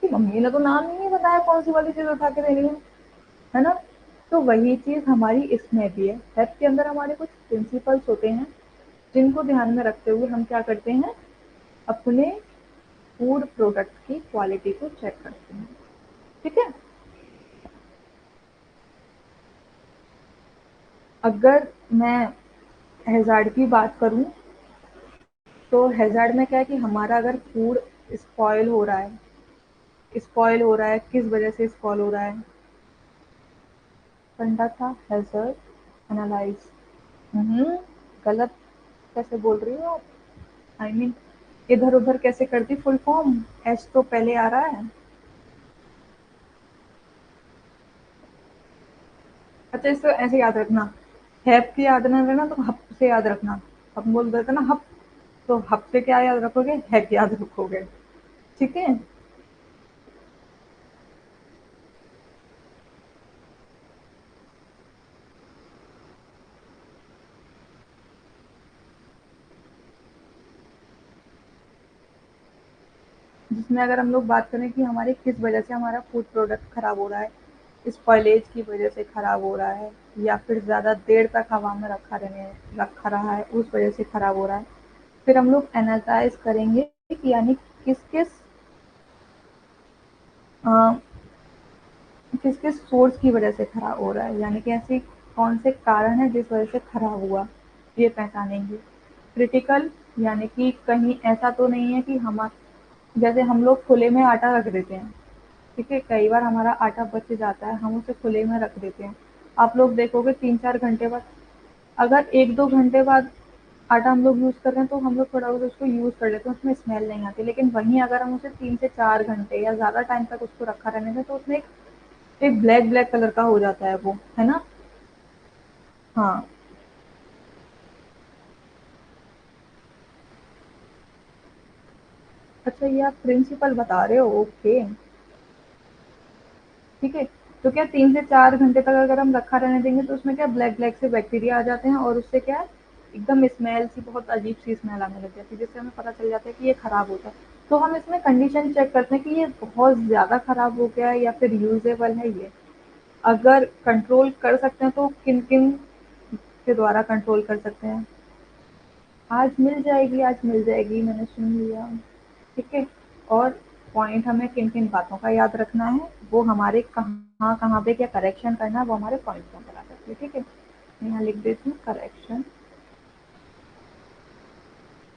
कि मम्मी ने तो नाम ही नहीं बताया कौन सी वाली चीज उठा के देनी है ना। तो वही चीज हमारी इसमें भी है। हेल्थ के अंदर हमारे कुछ प्रिंसिपल्स होते हैं जिनको ध्यान में रखते हुए हम क्या करते हैं, अपने फूड प्रोडक्ट की क्वालिटी को चेक करते हैं, ठीक है। अगर मैं हैजार्ड की बात करूं, तो हैजार्ड में क्या है कि हमारा अगर फूड स्पॉइल हो रहा है, स्पॉइल हो रहा है किस वजह से स्पॉइल हो रहा है, फंडा था हैजर्ड एनालाइज। हम्म, गलत कैसे बोल रही हो आप, आई मीन इधर उधर कैसे करती फुल फॉर्म, एच तो पहले आ रहा है। अच्छा, इसको ऐसे याद रखना, हैप की याद ना रहना तो हप से याद रखना। हम बोल देते ना हप, तो हप से क्या याद रखोगे, हैप याद रखोगे, ठीक है। जिसमें अगर हम लोग बात करें कि हमारे किस वजह से हमारा फूड प्रोडक्ट खराब हो रहा है, स्पॉइलेज की वजह से खराब हो रहा है, या फिर ज़्यादा देर तक हवा में रखा रहा है उस वजह से खराब हो रहा है। फिर हम लोग एनालाइज करेंगे कि यानी किस किस किस किस सोर्स की वजह से खराब हो रहा है, यानी कि ऐसी कौन से कारण है जिस वजह से खराब हुआ, ये पहचानेंगे। क्रिटिकल, यानी कि कहीं ऐसा तो नहीं है कि हम, जैसे हम लोग खुले में आटा रख देते हैं, ठीक है, कई बार हमारा आटा बच जाता है, हम उसे खुले में रख देते हैं। आप लोग देखोगे 3-4 घंटे बाद, अगर 1-2 घंटे बाद आटा हम लोग यूज़ कर रहे हैं तो हम लोग थोड़ा बहुत उसको यूज़ कर लेते हैं, उसमें स्मेल नहीं आती। लेकिन वहीं अगर हम उसे 3 से 4 घंटे या ज़्यादा टाइम तक उसको रखा रहने दें तो उसमें एक ब्लैक ब्लैक कलर का हो जाता है वो, है ना। हाँ, अच्छा ये आप प्रिंसिपल बता रहे हो, ओके, ठीक है। तो क्या 3 से 4 घंटे तक अगर हम रखा रहने देंगे तो उसमें क्या ब्लैक ब्लैक से बैक्टीरिया आ जाते हैं, और उससे क्या है, एकदम स्मेल सी, बहुत अजीब सी स्मेल आने लग जाती है, जिससे हमें पता चल जाता है कि ये खराब होता है। तो हम इसमें कंडीशन चेक करते हैं कि ये बहुत ज़्यादा खराब हो गया है या फिर यूजेबल है ये। अगर कंट्रोल कर सकते हैं तो किन किन के द्वारा कंट्रोल कर सकते हैं। आज मिल जाएगी, आज मिल जाएगी, मैंने सुन लिया, ठीक है। और पॉइंट हमें किन किन बातों का याद रखना है, वो हमारे कहाँ कहाँ पे क्या करेक्शन करना है वो हमारे पॉइंट के अंदर आ जाती है। ठीक है, यहाँ लिख देती हूँ करेक्शन।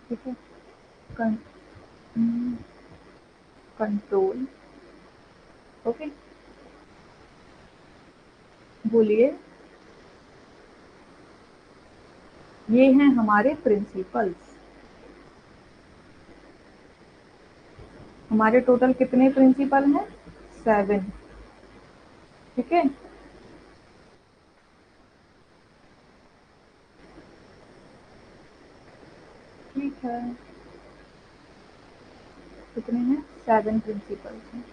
ठीक है, कंट्रोल। ओके, बोलिए। ये हैं हमारे प्रिंसिपल्स। हमारे टोटल कितने प्रिंसिपल हैं? 7। ठीक है, ठीक है, कितने हैं? 7 प्रिंसिपल्स हैं।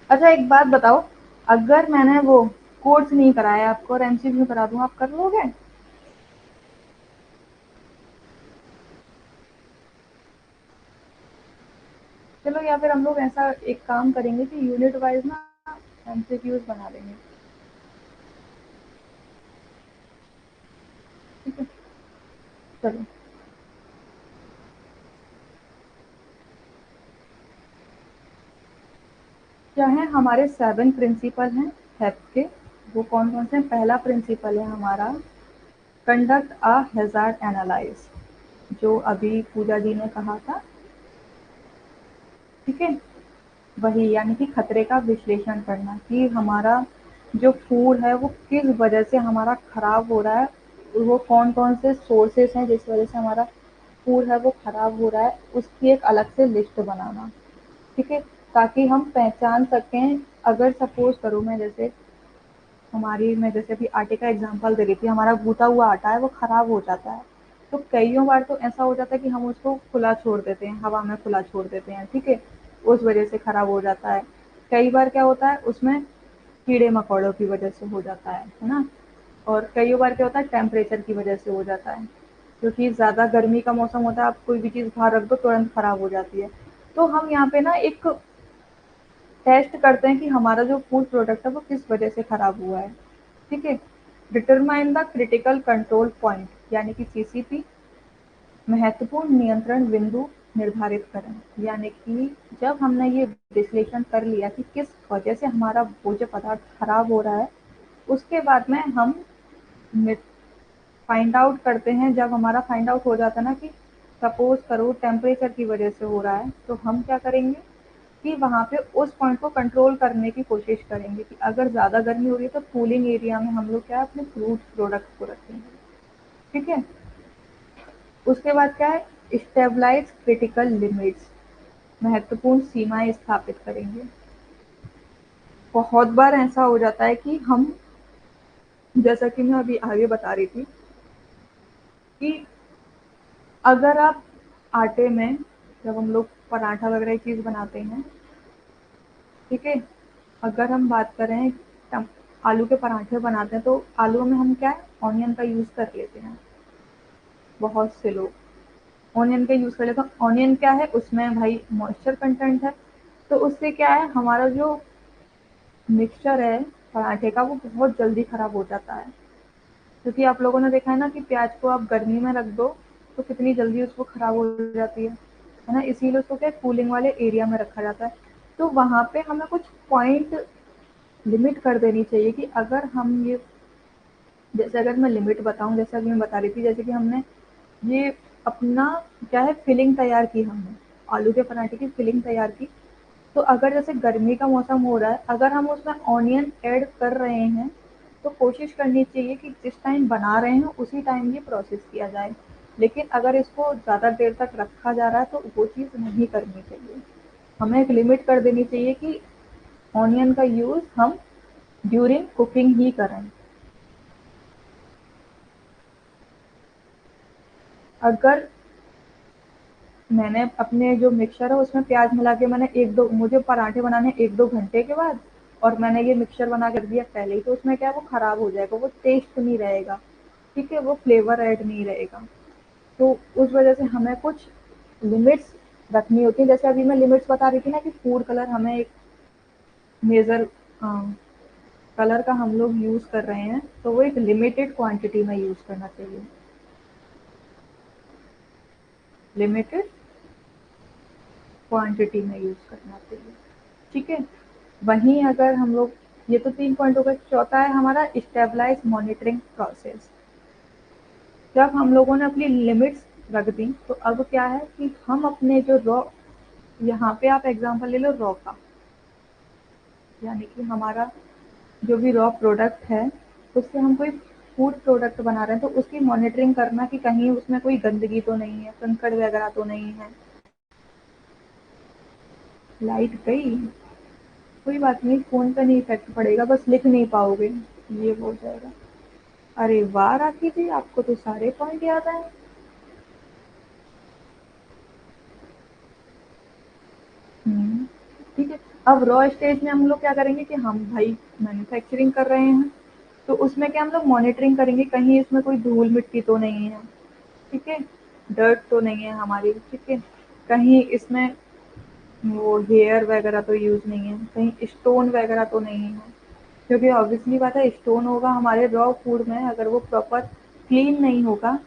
अच्छा एक बात बताओ, अगर मैंने वो कोर्स नहीं कराया आपको और एमसीक्यू करा दूं, आप कर लोगे? चलो, या फिर हम लोग ऐसा एक काम करेंगे कि यूनिट वाइज ना एमसीक्यूज बना देंगे। ठीक है, चलो। क्या है, हमारे 7 प्रिंसिपल हैं हेल्प के। वो कौन कौन से हैं? पहला प्रिंसिपल है हमारा कंडक्ट अ हैजार्ड एनालाइज, जो अभी पूजा जी ने कहा था। ठीक है, वही, यानी कि खतरे का विश्लेषण करना कि हमारा जो फूड है वो किस वजह से हमारा खराब हो रहा है, वो कौन कौन से सोर्सेस हैं जिस वजह से हमारा फूड है वो खराब हो रहा है, उसकी एक अलग से लिस्ट बनाना। ठीक है, ताकि हम पहचान सकें। अगर सपोज करो मैं जैसे अभी आटे का एग्जांपल दे रही थी, हमारा गूथा हुआ आटा है वो खराब हो जाता है। तो कईयों बार तो ऐसा हो जाता है कि हम उसको खुला छोड़ देते हैं, हवा में खुला छोड़ देते हैं। ठीक है, उस वजह से खराब हो जाता है। कई बार क्या होता है उसमें, कीड़े मकोड़ों की वजह से हो जाता है ना। और कई बार क्या होता है टेम्परेचर की वजह से हो जाता है, क्योंकि ज़्यादा गर्मी का मौसम होता है, आप कोई भी चीज़ बाहर रख दो तुरंत खराब हो जाती है। तो हम यहाँ पे ना एक टेस्ट करते हैं कि हमारा जो फूड प्रोडक्ट है वो किस वजह से खराब हुआ है। ठीक है, determine the critical control point यानी कि सीसीपी, महत्वपूर्ण नियंत्रण बिंदु निर्धारित करें। यानी कि जब हमने ये विश्लेषण कर लिया कि किस वजह से हमारा भोज्य पदार्थ खराब हो रहा है, उसके बाद में हम फाइंड आउट करते हैं। जब हमारा फाइंड आउट हो जाता है ना कि सपोज करो टेम्परेचर की वजह से हो रहा है, तो हम क्या करेंगे कि वहाँ पे उस पॉइंट को कंट्रोल करने की कोशिश करेंगे कि अगर ज़्यादा गर्मी हो रही है तो कूलिंग एरिया में हम लोग क्या अपने फ्रूट प्रोडक्ट को रखेंगे। ठीक है, उसके बाद क्या है, स्टेबलाइज क्रिटिकल लिमिट्स, महत्वपूर्ण सीमाएं स्थापित करेंगे। बहुत बार ऐसा हो जाता है कि हम, जैसा कि मैं अभी आगे बता रही थी, कि अगर आप आटे में, जब हम लोग पराठा वगैरह चीज़ बनाते हैं, ठीक है, अगर हम बात करें आलू के पराठे बनाते हैं तो आलू में हम क्या है ऑनियन का यूज़ कर लेते हैं। बहुत से लोग ऑनियन का यूज़ कर लेते हैं। ऑनियन क्या है, उसमें भाई मॉइस्चर कंटेंट है, तो उससे क्या है हमारा जो मिक्सचर है पराठे का वो बहुत जल्दी खराब हो जाता है। क्योंकि आप लोगों ने देखा है ना कि प्याज को आप गर्मी में रख दो तो कितनी जल्दी उसको खराब हो जाती है ना। इसीलिए उसको क्या कूलिंग वाले एरिया में रखा जाता है। तो वहाँ पे हमें कुछ पॉइंट लिमिट कर देनी चाहिए कि अगर हम ये, जैसे अगर मैं लिमिट बताऊँ, जैसे अभी मैं बता रही थी, जैसे कि हमने ये अपना क्या है फिलिंग तैयार की, हमने आलू के पराठे की फिलिंग तैयार की। तो अगर जैसे गर्मी का मौसम हो रहा है, अगर हम उसमें ऑनियन ऐड कर रहे हैं तो कोशिश करनी चाहिए कि जिस टाइम बना रहे हैं उसी टाइम ये प्रोसेस किया जाए। लेकिन अगर इसको ज़्यादा देर तक रखा जा रहा है तो वो चीज़ नहीं करनी चाहिए। हमें एक लिमिट कर देनी चाहिए कि ऑनियन का यूज़ हम ड्यूरिंग कुकिंग ही करें। अगर मैंने अपने जो मिक्सचर है उसमें प्याज मिला के मैंने एक दो, मुझे पराठे बनाने 1-2 घंटे के बाद, और मैंने ये मिक्सचर बना कर दिया पहले ही, तो उसमें क्या है वो खराब हो जाएगा, वो टेस्ट नहीं रहेगा। ठीक है, वो फ्लेवर ऐड नहीं रहेगा। तो उस वजह से हमें कुछ लिमिट्स रखनी होती है। जैसे अभी मैं लिमिट्स बता रही थी ना कि फूड कलर हमें एक मेजर कलर का हम लोग यूज़ कर रहे हैं, तो वो एक लिमिटेड क्वांटिटी में यूज़ करना चाहिए। लिमिटेड क्वांटिटी में यूज़ करना चाहिए, ठीक है। वहीं अगर हम लोग, ये तो 3 पॉइंट हो गए, चौथा है हमारा स्टेबलाइज मॉनिटरिंग प्रोसेस। जब हम लोगों ने अपनी लिमिट्स रख दी, तो अब क्या है कि हम अपने जो रॉ, यहाँ पे आप एग्जांपल ले लो रॉ का, यानी कि हमारा जो भी रॉ प्रोडक्ट है, उससे हम कोई फूड प्रोडक्ट बना रहे हैं, तो उसकी मॉनिटरिंग करना कि कहीं उसमें कोई गंदगी तो नहीं है, कंकड़ वगैरह तो नहीं है। लाइट गई, कोई बात नहीं, फ़ोन पे नहीं इफ़ेक्ट पड़ेगा, बस लिख नहीं पाओगे, ये हो जाएगा। अरे वाह राखी जी, आपको तो सारे पॉइंट याद आए। हुँ, ठीक है। अब रॉ स्टेज में हम लोग क्या करेंगे कि हम भाई मैन्युफैक्चरिंग कर रहे हैं, तो उसमें क्या हम लोग मॉनिटरिंग करेंगे, कहीं इसमें कोई धूल-मिट्टी तो नहीं है, ठीक है? डर्ट तो नहीं है हमारी, ठीक है? कहीं इसमें वो हेयर वगैरह तो यूज़ नहीं है, कहीं स्टोन वगैरह तो नहीं है, क्योंकि ऑब्वियसली बात है स्टोन होगा हमारे रॉ फूड में, अगर वो प्रॉपर क्लीन नहीं होगा,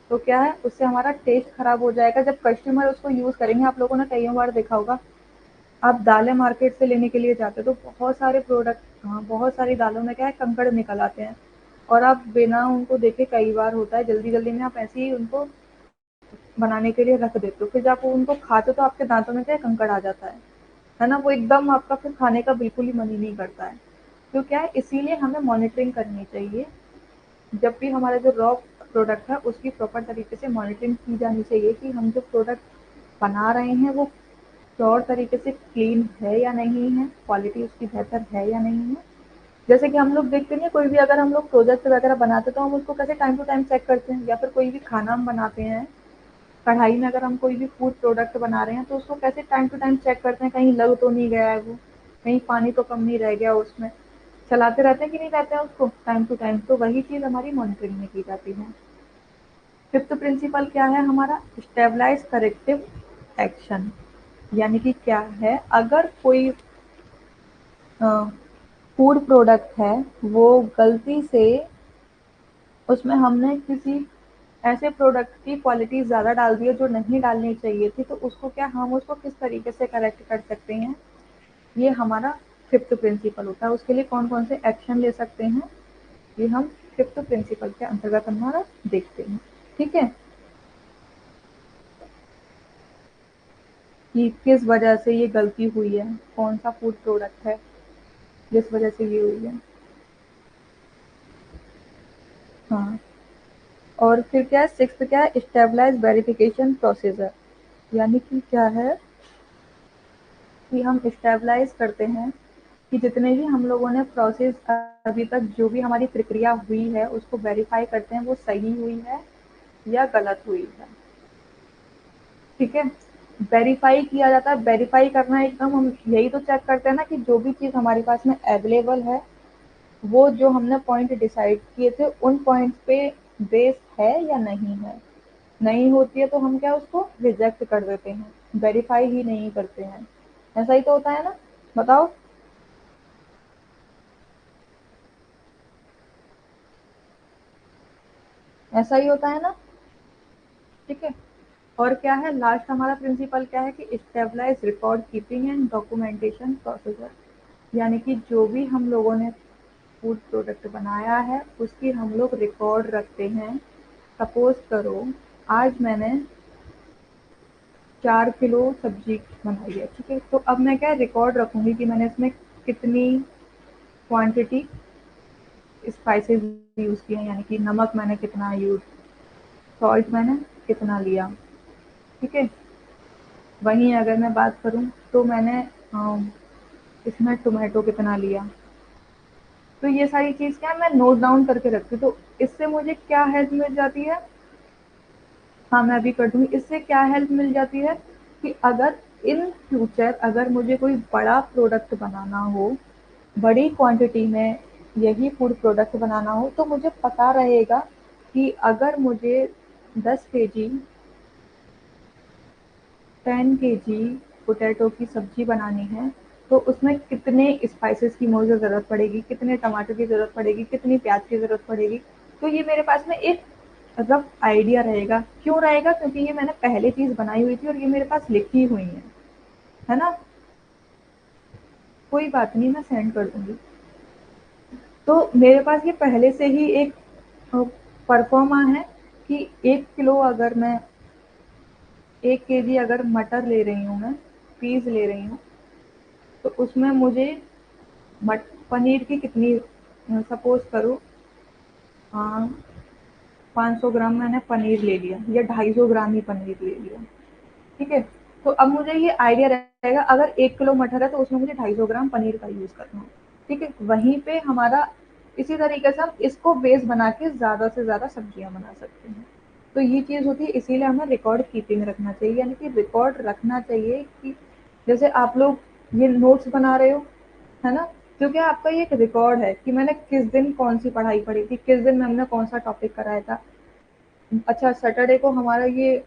तो क्या है उससे हमारा टेस्ट खराब हो जाएगा जब कस्टमर उसको यूज़ करेंगे। आप लोगों ने कई बार देखा होगा, आप दालें मार्केट से लेने के लिए जाते हो तो बहुत सारे प्रोडक्ट, हाँ, बहुत सारी दालों में क्या है कंकड़ निकल आते हैं, और आप बिना उनको देखे, कई बार होता है जल्दी-जल्दी में आप ऐसे ही उनको बनाने के लिए रख देते हो, फिर जब आप उनको खाते हो तो आपके दाँतों में क्या है कंकड़ आ जाता है ना? वो एकदम आपका फिर खाने का बिल्कुल ही मन ही नहीं करता है। तो क्या है, इसीलिए हमें मॉनिटरिंग करनी चाहिए। जब भी हमारा जो रॉ प्रोडक्ट है उसकी प्रॉपर तरीके से मॉनिटरिंग की जानी चाहिए कि हम जो प्रोडक्ट बना रहे हैं वो श्योर तरीके से क्लीन है या नहीं है, क्वालिटी उसकी बेहतर है या नहीं है। जैसे कि हम लोग देखते नहीं हैं, कोई भी अगर हम लोग प्रोजेक्ट वगैरह बनाते हैं तो हम उसको कैसे टाइम टू टाइम चेक करते हैं, या फिर कोई भी खाना हम बनाते हैं, कढ़ाई में अगर हम कोई भी फूड प्रोडक्ट बना रहे हैं तो उसको कैसे टाइम टू टाइम चेक करते हैं, कहीं लग तो नहीं गया है वो, कहीं पानी तो कम नहीं रह गया उसमें, चलाते रहते हैं कि नहीं रहते हैं उसको टाइम टू टाइम, तो वही चीज़ हमारी मॉनिटरिंग में की जाती है। फिफ्थ प्रिंसिपल क्या है हमारा, स्टेबलाइज करेक्टिव एक्शन, यानी कि क्या है, अगर कोई फूड प्रोडक्ट है, वो गलती से उसमें हमने किसी ऐसे प्रोडक्ट की क्वालिटी ज़्यादा डाल दी है जो नहीं डालनी चाहिए थी, तो उसको क्या, हम उसको किस तरीके से करेक्ट कर सकते हैं, ये हमारा फिफ्थ प्रिंसिपल होता है। उसके लिए कौन कौन से एक्शन ले सकते हैं, ये हम फिफ्थ प्रिंसिपल के अंतर्गत हमारा देखते हैं, ठीक है, कि किस वजह से ये गलती हुई है, कौन सा फूड प्रोडक्ट है जिस वजह से ये हुई है। हाँ, और फिर क्या है, सिक्स्थ क्या है, स्टेबलाइज वेरिफिकेशन प्रोसीजर, यानी कि क्या है कि हम स्टेबलाइज करते हैं कि जितने भी हम लोगों ने प्रोसेस अभी तक जो भी हमारी प्रक्रिया हुई है उसको वेरीफाई करते हैं वो सही हुई है या गलत हुई है, ठीक है। वेरीफाई किया जाता है, वेरीफाई करना एकदम, हम यही तो चेक करते हैं ना कि जो भी चीज़ हमारे पास में अवेलेबल है, वो जो हमने पॉइंट डिसाइड किए थे उन पॉइंट्स पे बेस है या नहीं है। नहीं होती है तो हम क्या उसको रिजेक्ट कर देते हैं, वेरीफाई ही नहीं करते हैं। ऐसा ही तो होता है ना, बताओ। ऐसा ही होता है ना, ठीक है। और क्या है, लास्ट हमारा प्रिंसिपल क्या है कि stabilise record keeping and documentation procedure, यानी कि जो भी हम लोगों ने फूड प्रोडक्ट बनाया है उसकी हम लोग रिकॉर्ड रखते हैं। सपोज करो आज मैंने 4 किलो सब्जी बनाई है, ठीक है, तो अब मैं क्या रिकॉर्ड रखूंगी कि मैंने इसमें कितनी क्वांटिटी स्पाइसेस यूज़ किए हैं, यानी कि नमक मैंने कितना यूज़, सॉल्ट मैंने कितना लिया, ठीक है। वहीं अगर मैं बात करूँ तो मैंने इसमें टोमेटो कितना लिया, तो ये सारी चीज़ क्या है मैं नोट डाउन करके रखती हूँ, तो इससे मुझे क्या हेल्प मिल जाती है, हाँ मैं अभी कर दूंगी, इससे क्या हेल्प मिल जाती है कि अगर इन फ्यूचर अगर मुझे कोई बड़ा प्रोडक्ट बनाना हो, बड़ी क्वांटिटी में यही फूड प्रोडक्ट बनाना हो, तो मुझे पता रहेगा कि अगर मुझे 10 केजी 10 केजी पोटैटो की सब्जी बनानी है, तो उसमें कितने स्पाइसेस की मुझे ज़रूरत पड़ेगी, कितने टमाटर की ज़रूरत पड़ेगी, कितनी प्याज की ज़रूरत पड़ेगी, तो ये मेरे पास में एक रफ आइडिया रहेगा। क्यों रहेगा? क्योंकि ये मैंने पहले चीज़ बनाई हुई थी और ये मेरे पास लिखी हुई है ना? कोई बात नहीं, मैं सेंड कर दूँगी। तो मेरे पास ये पहले से ही एक परफॉर्मा है कि 1 किलो अगर मैं 1 केजी अगर मटर ले रही हूँ मैं, पीस ले रही हूँ, तो उसमें मुझे पनीर की कितनी, सपोज करो 500 ग्राम मैंने पनीर ले लिया या 250 ग्राम ही पनीर ले लिया, ठीक है? तो अब मुझे ये आइडिया रहेगा, अगर 1 किलो मटर है तो उसमें मुझे 250 ग्राम पनीर का यूज़ करना है, ठीक है? वहीं पे हमारा इसी तरीके से हम इसको बेस बना के ज़्यादा से ज़्यादा सब्जियाँ बना सकते हैं। तो ये चीज़ होती है, इसीलिए हमें रिकॉर्ड कीपिंग रखना चाहिए, यानी कि रिकॉर्ड रखना चाहिए कि जैसे आप लोग ये नोट्स बना रहे हो, है ना? क्योंकि आपका ये एक रिकॉर्ड है कि मैंने किस दिन कौन सी पढ़ाई पढ़ी थी, किस दिन मैम ने कौन सा टॉपिक कराया था। अच्छा, सैटरडे को हमारा ये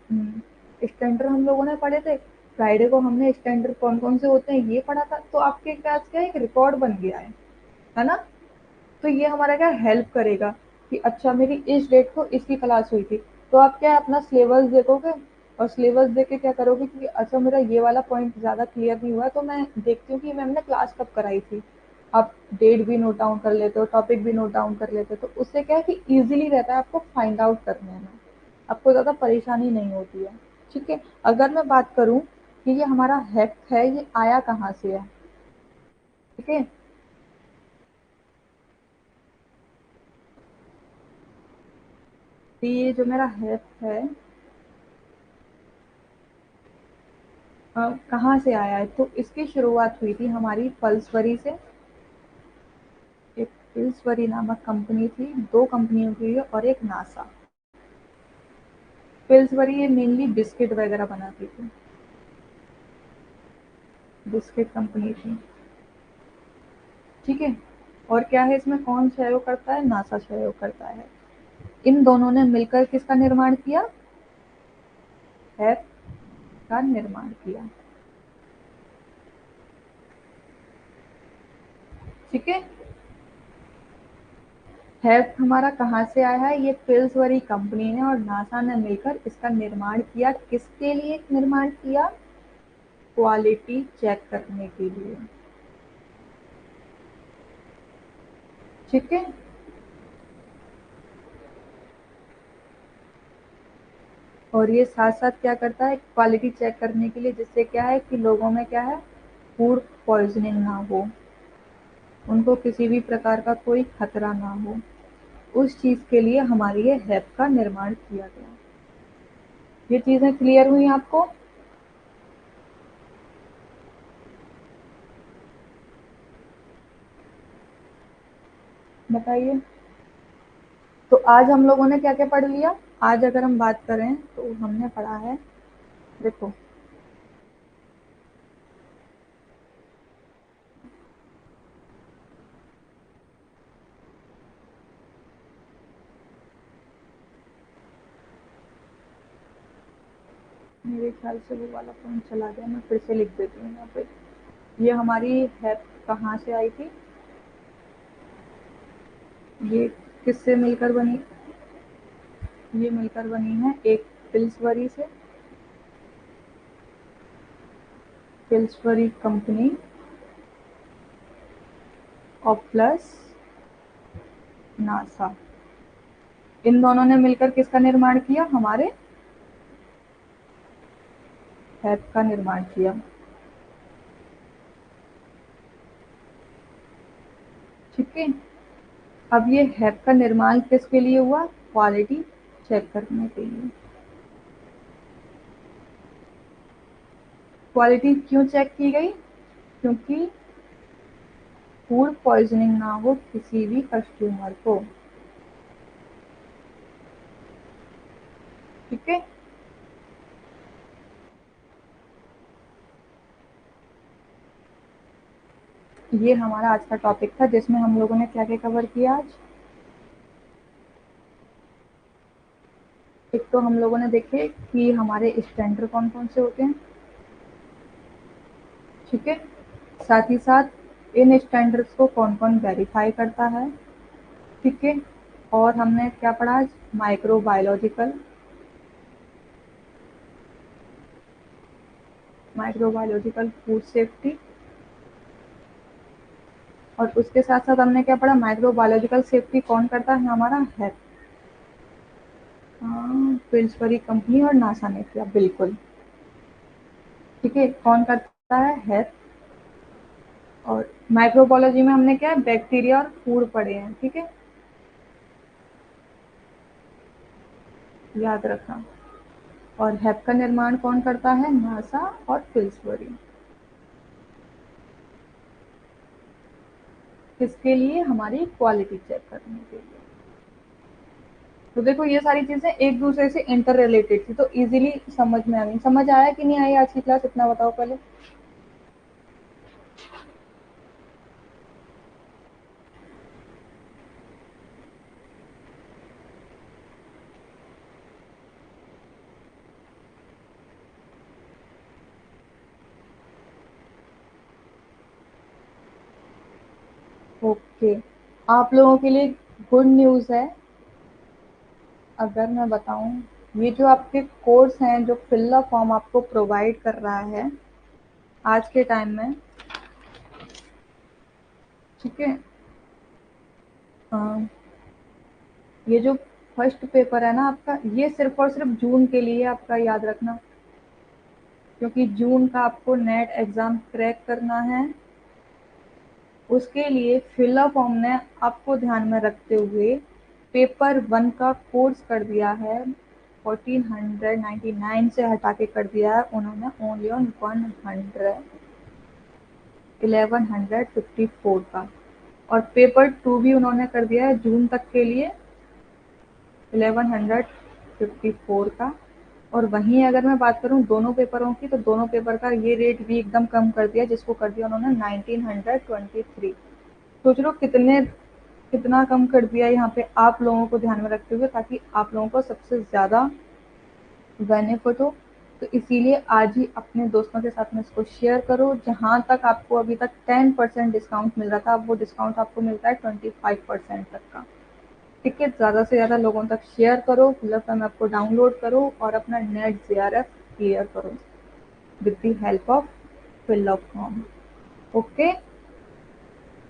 स्टैंडर्ड हम लोगों ने पढ़े थे, फ्राइडे को हमने स्टैंडर्ड कौन कौन से होते हैं ये पढ़ा था, तो आपके पास क्या एक रिकॉर्ड बन गया है ना? तो ये हमारा क्या हेल्प करेगा कि अच्छा मेरी इस डेट को इसकी क्लास हुई थी, तो आप क्या अपना सिलेबस देखोगे और सिलेबस देख के क्या करोगे कि अच्छा मेरा ये वाला पॉइंट ज़्यादा क्लियर नहीं हुआ, तो मैं देखती हूँ कि मैम ने क्लास कब कराई थी। आप डेट भी नोट डाउन कर लेते हो, टॉपिक भी नोट डाउन कर लेते हो, तो उससे क्या है कि ईजिली रहता है आपको फाइंड आउट करने में, आपको ज़्यादा परेशानी नहीं होती है, ठीक है? अगर मैं बात करूँ कि ये हमारा हैक है, ये आया कहाँ से है, ठीक है? तो ये जो मेरा हैक है कहाँ से आया है, तो इसकी शुरुआत हुई थी हमारी पल्सवरी से। एक पिल्सबरी नामक कंपनी थी, 2 कंपनियों की है और एक नासा। पिल्सबरी ये मेनली बिस्किट वगैरह बनाती थी, बिस्किट कंपनी थी, ठीक है? और क्या है इसमें, कौन सहयोग करता है? नासा सहयोग करता है। इन दोनों ने मिलकर किसका निर्माण किया? ऐप का निर्माण किया, ठीक है? हेल्थ हमारा कहाँ से आया है? ये पिल्सबरी कंपनी ने और नासा ने मिलकर इसका निर्माण किया। किसके लिए निर्माण किया? क्वालिटी चेक करने के लिए, ठीक है? और ये साथ साथ क्या करता है, क्वालिटी चेक करने के लिए, जिससे क्या है कि लोगों में क्या है, फूड पॉइजनिंग ना हो, उनको किसी भी प्रकार का कोई खतरा ना हो, उस चीज़ के लिए हमारे ये हैप का निर्माण किया गया। ये चीज़ें क्लियर हुई आपको? बताइए। तो आज हम लोगों ने क्या क्या पढ़ लिया? आज अगर हम बात करें तो हमने पढ़ा है, देखो, मेरे ख्याल से वो वाला पॉइंट चला गया, मैं फिर से लिख देती हूँ यहाँ पे। ये हमारी हैप कहाँ से आई थी? ये किससे मिलकर बनी? ये मिलकर बनी है एक पिल्सबरी से, पिल्सबरी कंपनी और प्लस नासा। इन दोनों ने मिलकर किसका निर्माण किया? हमारे हैप का निर्माण किया, ठीक है? अब ये हैप का निर्माण किसके लिए हुआ? क्वालिटी चेक करने के लिए। क्वालिटी क्यों चेक की गई? क्योंकि फूड पॉइजनिंग ना हो किसी भी कस्टमर को, ठीक है? ये हमारा आज का टॉपिक था, जिसमें हम लोगों ने क्या क्या कवर किया आज। एक तो हम लोगों ने देखे कि हमारे स्टैंडर्ड कौन कौन से होते हैं, ठीक है? साथ ही साथ इन स्टैंडर्ड्स को कौन कौन वेरीफाई करता है, ठीक है? और हमने क्या पढ़ा आज? Microbiological, microbiological food safety. और उसके साथ साथ हमने क्या पढ़ा? माइक्रोबायोलॉजिकल सेफ्टी कौन करता है हमारा? है पिल्सबरी कंपनी और नासा ने किया, बिल्कुल। ठीक है, कौन करता है? हेल्थ। और माइक्रोबायोलॉजी में हमने क्या है? बैक्टीरिया और फूड पढ़े हैं, ठीक है, याद रखना। और हेप का निर्माण कौन करता है? नासा और पिल्सबरी। किसके लिए? हमारी क्वालिटी चेक करने के लिए। तो देखो ये सारी चीजें एक दूसरे से इंटर रिलेटेड थी, तो इजीली समझ में आ गई। समझ आया कि नहीं आई आज की क्लास, इतना बताओ पहले। ओके, आप लोगों के लिए गुड न्यूज़ है। अगर मैं बताऊं, ये जो आपके कोर्स हैं, जो फिल अप फॉर्म आपको प्रोवाइड कर रहा है आज के टाइम में, ठीक है, अ, ये जो फर्स्ट पेपर है ना आपका, ये सिर्फ और सिर्फ जून के लिए आपका, याद रखना। क्योंकि जून का आपको नेट एग्जाम क्रैक करना है, उसके लिए फिल अप फॉर्म ने आपको ध्यान में रखते हुए पेपर 1 का कोर्स कर दिया है, 1499 से हटा के कर दिया है उन्होंने ओनली ऑन 1154 का। और पेपर 2 भी उन्होंने कर दिया है जून तक के लिए 1154 का। और वहीं अगर मैं बात करूं दोनों पेपरों की, तो दोनों पेपर का ये रेट भी एकदम कम कर दिया, जिसको कर दिया उन्होंने 1923। सोच लो कितना कम कर दिया यहाँ पे आप लोगों को ध्यान में रखते हुए, ताकि आप लोगों को सबसे ज़्यादा बेनिफिट हो। तो इसीलिए आज ही अपने दोस्तों के साथ में इसको शेयर करो। जहाँ तक आपको अभी तक 10% डिस्काउंट मिल रहा था, अब वो डिस्काउंट आपको मिलता है 25% तक का। ठीक है, ज़्यादा से ज़्यादा लोगों तक शेयर करो, फिलअप फॉर्म आपको डाउनलोड करो और अपना नेट JRF क्लियर करो with the help of fill up form. Okay,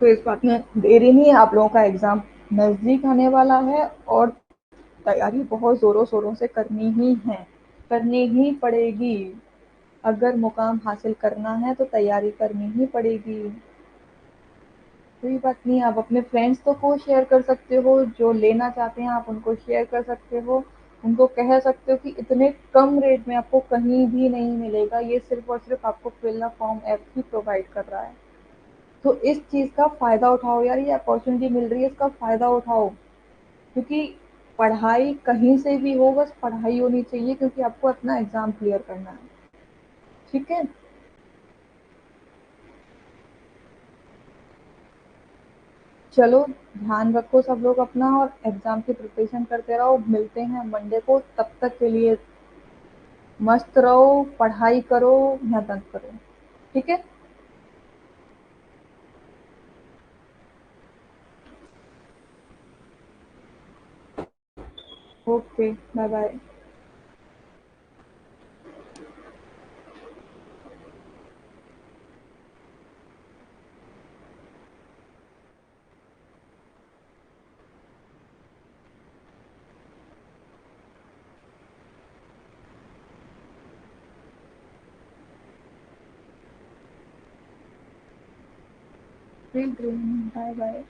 तो इस बात में देरी नहीं है, आप लोगों का एग्ज़ाम नज़दीक आने वाला है और तैयारी बहुत ज़ोरों शोरों से करनी ही है, करनी ही पड़ेगी। अगर मुकाम हासिल करना है तो तैयारी करनी ही पड़ेगी। कोई बात नहीं, आप अपने फ्रेंड्स तो को शेयर कर सकते हो, जो लेना चाहते हैं आप उनको शेयर कर सकते हो। उनको कह सकते हो कि इतने कम रेट में आपको कहीं भी नहीं मिलेगा, ये सिर्फ और सिर्फ आपको फिल अप फॉर्म ऐप ही प्रोवाइड कर रहा है। तो इस चीज़ का फ़ायदा उठाओ यार, ये अपॉर्चुनिटी मिल रही है, इसका फ़ायदा उठाओ। क्योंकि पढ़ाई कहीं से भी हो, बस पढ़ाई होनी चाहिए, क्योंकि आपको अपना एग्ज़ाम क्लियर करना है। ठीक है, चलो ध्यान रखो सब लोग अपना, और एग्ज़ाम की प्रिपरेशन करते रहो। मिलते हैं मंडे को, तब तक के लिए मस्त रहो, पढ़ाई करो, मेहनत करो। ठीक है, okay, bye bye. Bye bye.